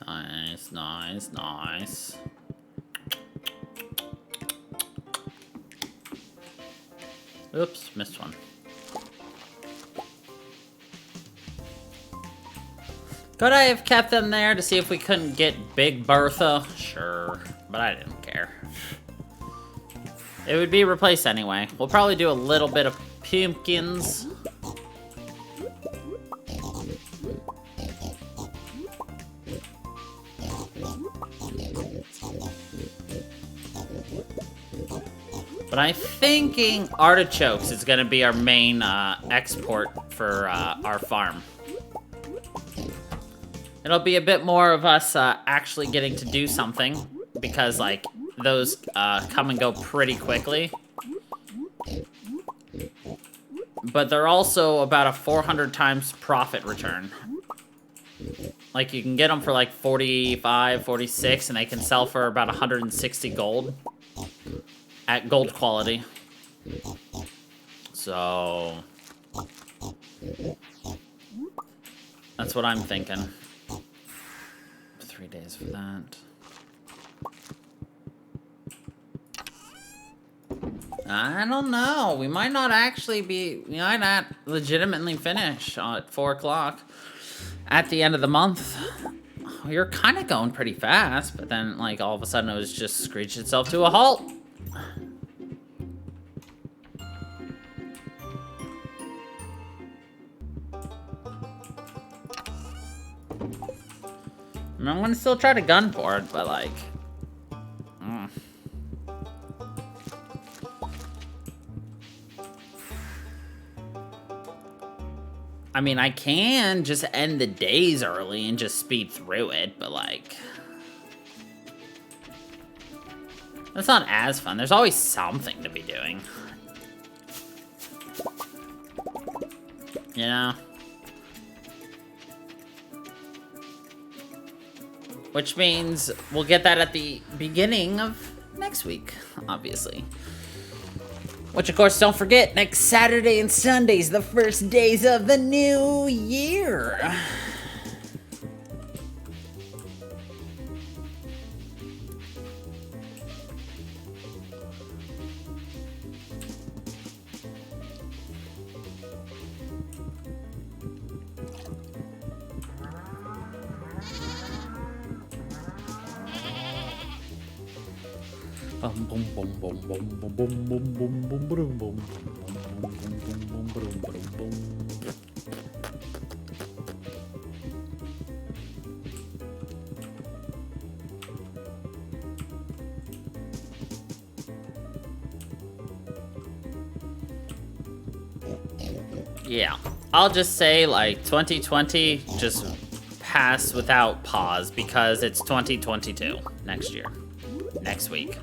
Nice, nice, nice. Oops, missed one. Could I have kept them there to see if we couldn't get Big Bertha? Sure, but I didn't care. It would be replaced anyway. We'll probably do a little bit of pumpkins. But I'm thinking artichokes is going to be our main export for our farm. It'll be a bit more of us actually getting to do something, because like those come and go pretty quickly. But they're also about a 400 times profit return. Like you can get them for like 45, 46, and they can sell for about 160 gold. At gold quality. So That's what I'm thinking. 3 days for that. I don't know. We might not actually be... We might not legitimately finish at 4 o'clock at the end of the month. We were kind of going pretty fast, but then, like, all of a sudden it was just screeched itself to a halt. I mean, I'm gonna still try to gun for it, but, like... I mean, I can just end the days early and just speed through it, but, like... That's not as fun. There's always something to be doing. You know? Which means we'll get that at the beginning of next week, obviously. Which, of course, don't forget, next Saturday and Sunday's the first days of the new year. Yeah, I'll just say, like, 2020 just pass without pause because it's 2022 next year, next week.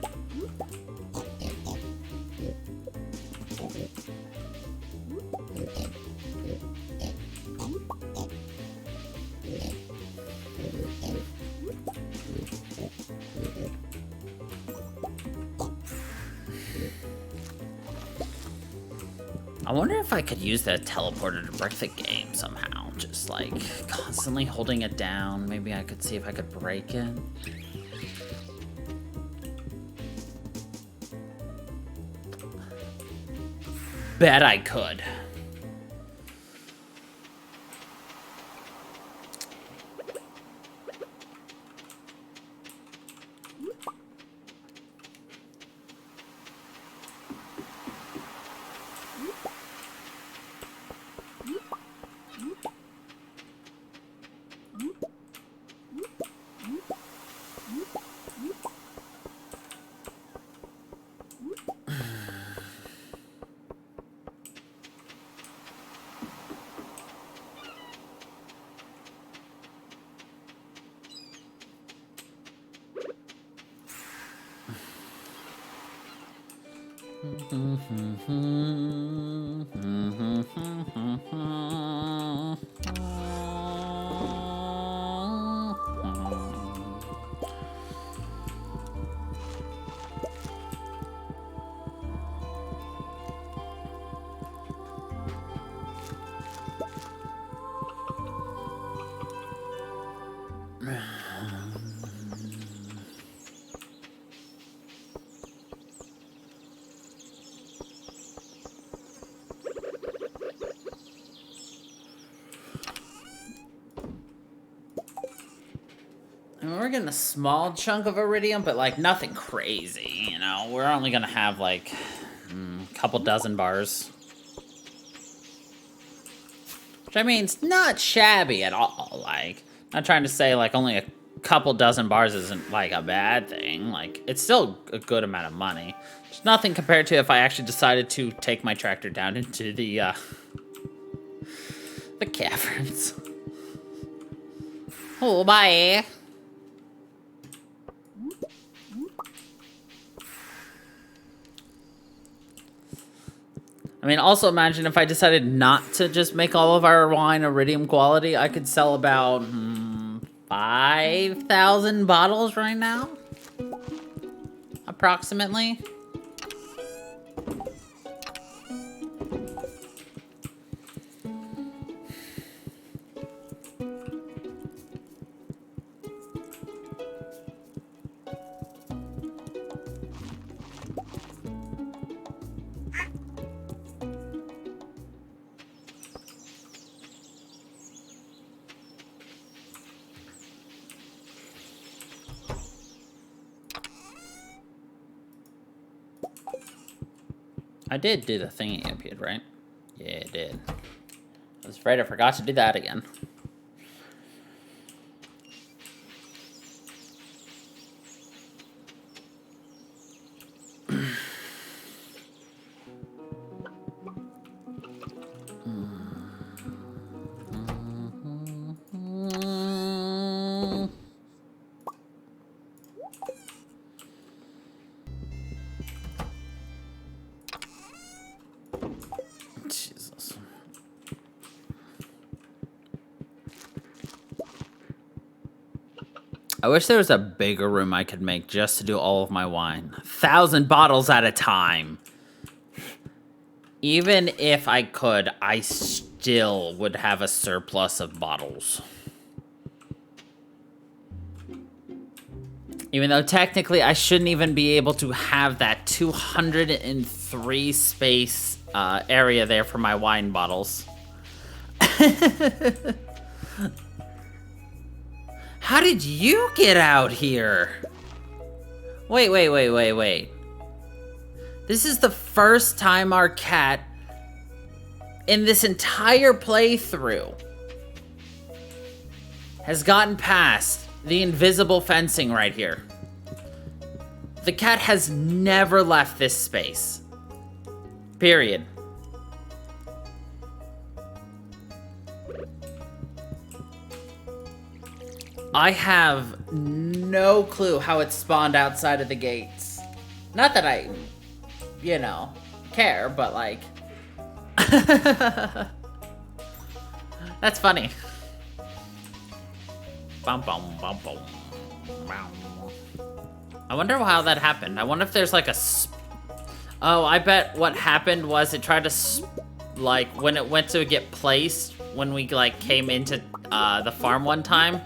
I wonder if I could use that teleporter to break the game somehow. Just, like, constantly holding it down. Maybe I could see if I could break it. Bet I could. I mean, we're getting a small chunk of iridium, but, like, nothing crazy, you know? We're only gonna have, like, a couple dozen bars. Which, I mean, it's not shabby at all. Like, not trying to say, like, only a couple dozen bars isn't, like, a bad thing. Like, it's still a good amount of money. It's nothing compared to if I actually decided to take my tractor down into the caverns. Oh, bye. I mean, also imagine if I decided not to just make all of our wine iridium quality, I could sell about 5,000 bottles right now, approximately. I did do the thing it appeared, right? Yeah, it did. I was afraid I forgot to do that again. Jesus. I wish there was a bigger room I could make just to do all of my wine. 1,000 bottles at a time. Even if I could, I still would have a surplus of bottles. Even though technically I shouldn't even be able to have that 203 space area there for my wine bottles. How did you get out here? Wait. This is the first time our cat in this entire playthrough has gotten past the invisible fencing right here. The cat has never left this space. Period. I have no clue how it spawned outside of the gates. Not that I, you know, care, but like... That's funny. I wonder how that happened. I wonder if there's like a... Oh, I bet what happened was it tried to... Like, when it went to get placed, when we like came into the farm one time,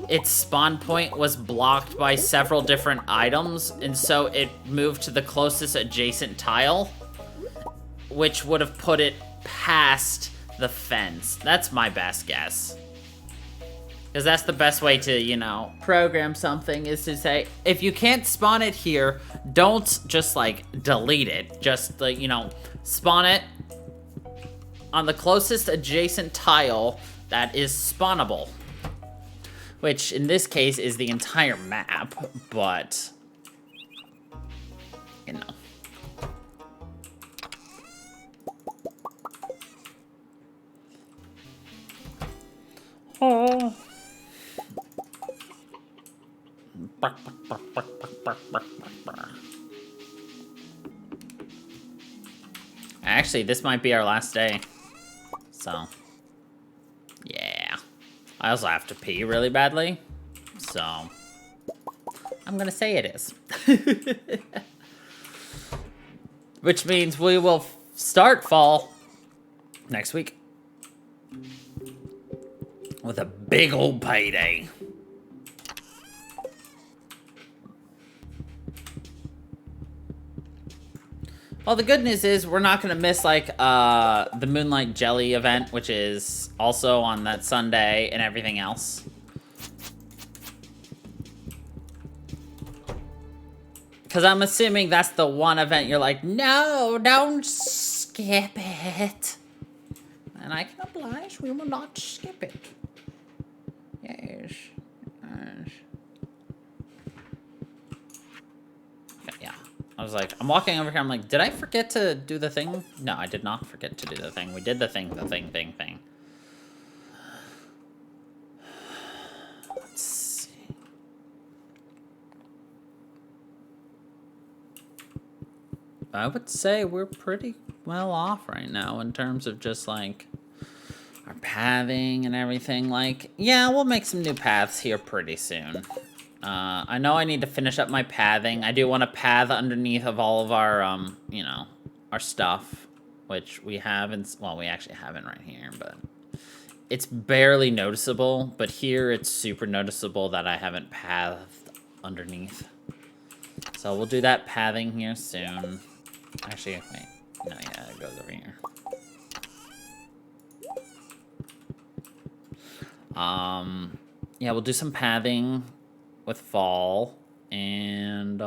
its spawn point was blocked by several different items, and so it moved to the closest adjacent tile, which would have put it past the fence. That's my best guess. Because that's the best way to, you know, program something, is to say, if you can't spawn it here, don't just, like, delete it. Just, like, you know, spawn it on the closest adjacent tile that is spawnable. Which, in this case, is the entire map, but, you know. Oh. Actually, this might be our last day. So, yeah. I also have to pee really badly. So, I'm gonna say it is. Which means we will start fall next week. With a big old payday. Well, the good news is we're not going to miss, like, the Moonlight Jelly event, which is also on that Sunday, and everything else. Because I'm assuming that's the one event you're like, no, don't skip it. And I can oblige, we will not skip it. Yes. Okay, yeah. I was like, I'm walking over here, I'm like, did I forget to do the thing? No, I did not forget to do the thing. We did the thing. Let's see. I would say we're pretty well off right now in terms of just, like, our pathing and everything. Like, yeah, we'll make some new paths here pretty soon. I know I need to finish up my pathing. I do want to path underneath of all of our, you know, our stuff, which we have, well, we actually have it right here, but it's barely noticeable, but here it's super noticeable that I haven't pathed underneath. So we'll do that pathing here soon. Actually, wait, no, yeah, it goes over here. Yeah, we'll do some pathing with fall, and,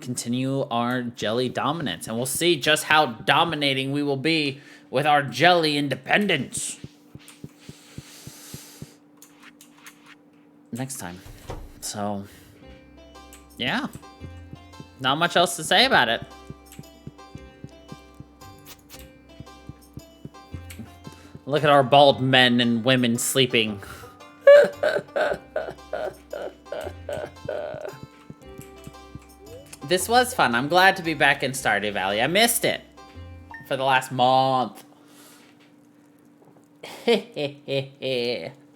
continue our jelly dominance. And we'll see just how dominating we will be with our jelly independence next time. So, yeah. Not much else to say about it. Look at our bald men and women sleeping. This was fun. I'm glad to be back in Stardew Valley. I missed it for the last month.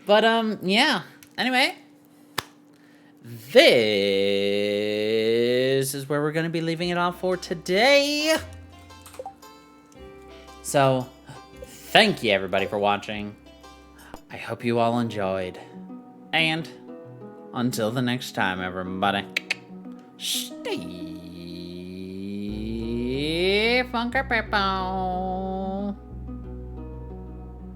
But, yeah. Anyway, this is where we're going to be leaving it off for today. So, thank you everybody for watching. I hope you all enjoyed. And until the next time, everybody, stay funky people.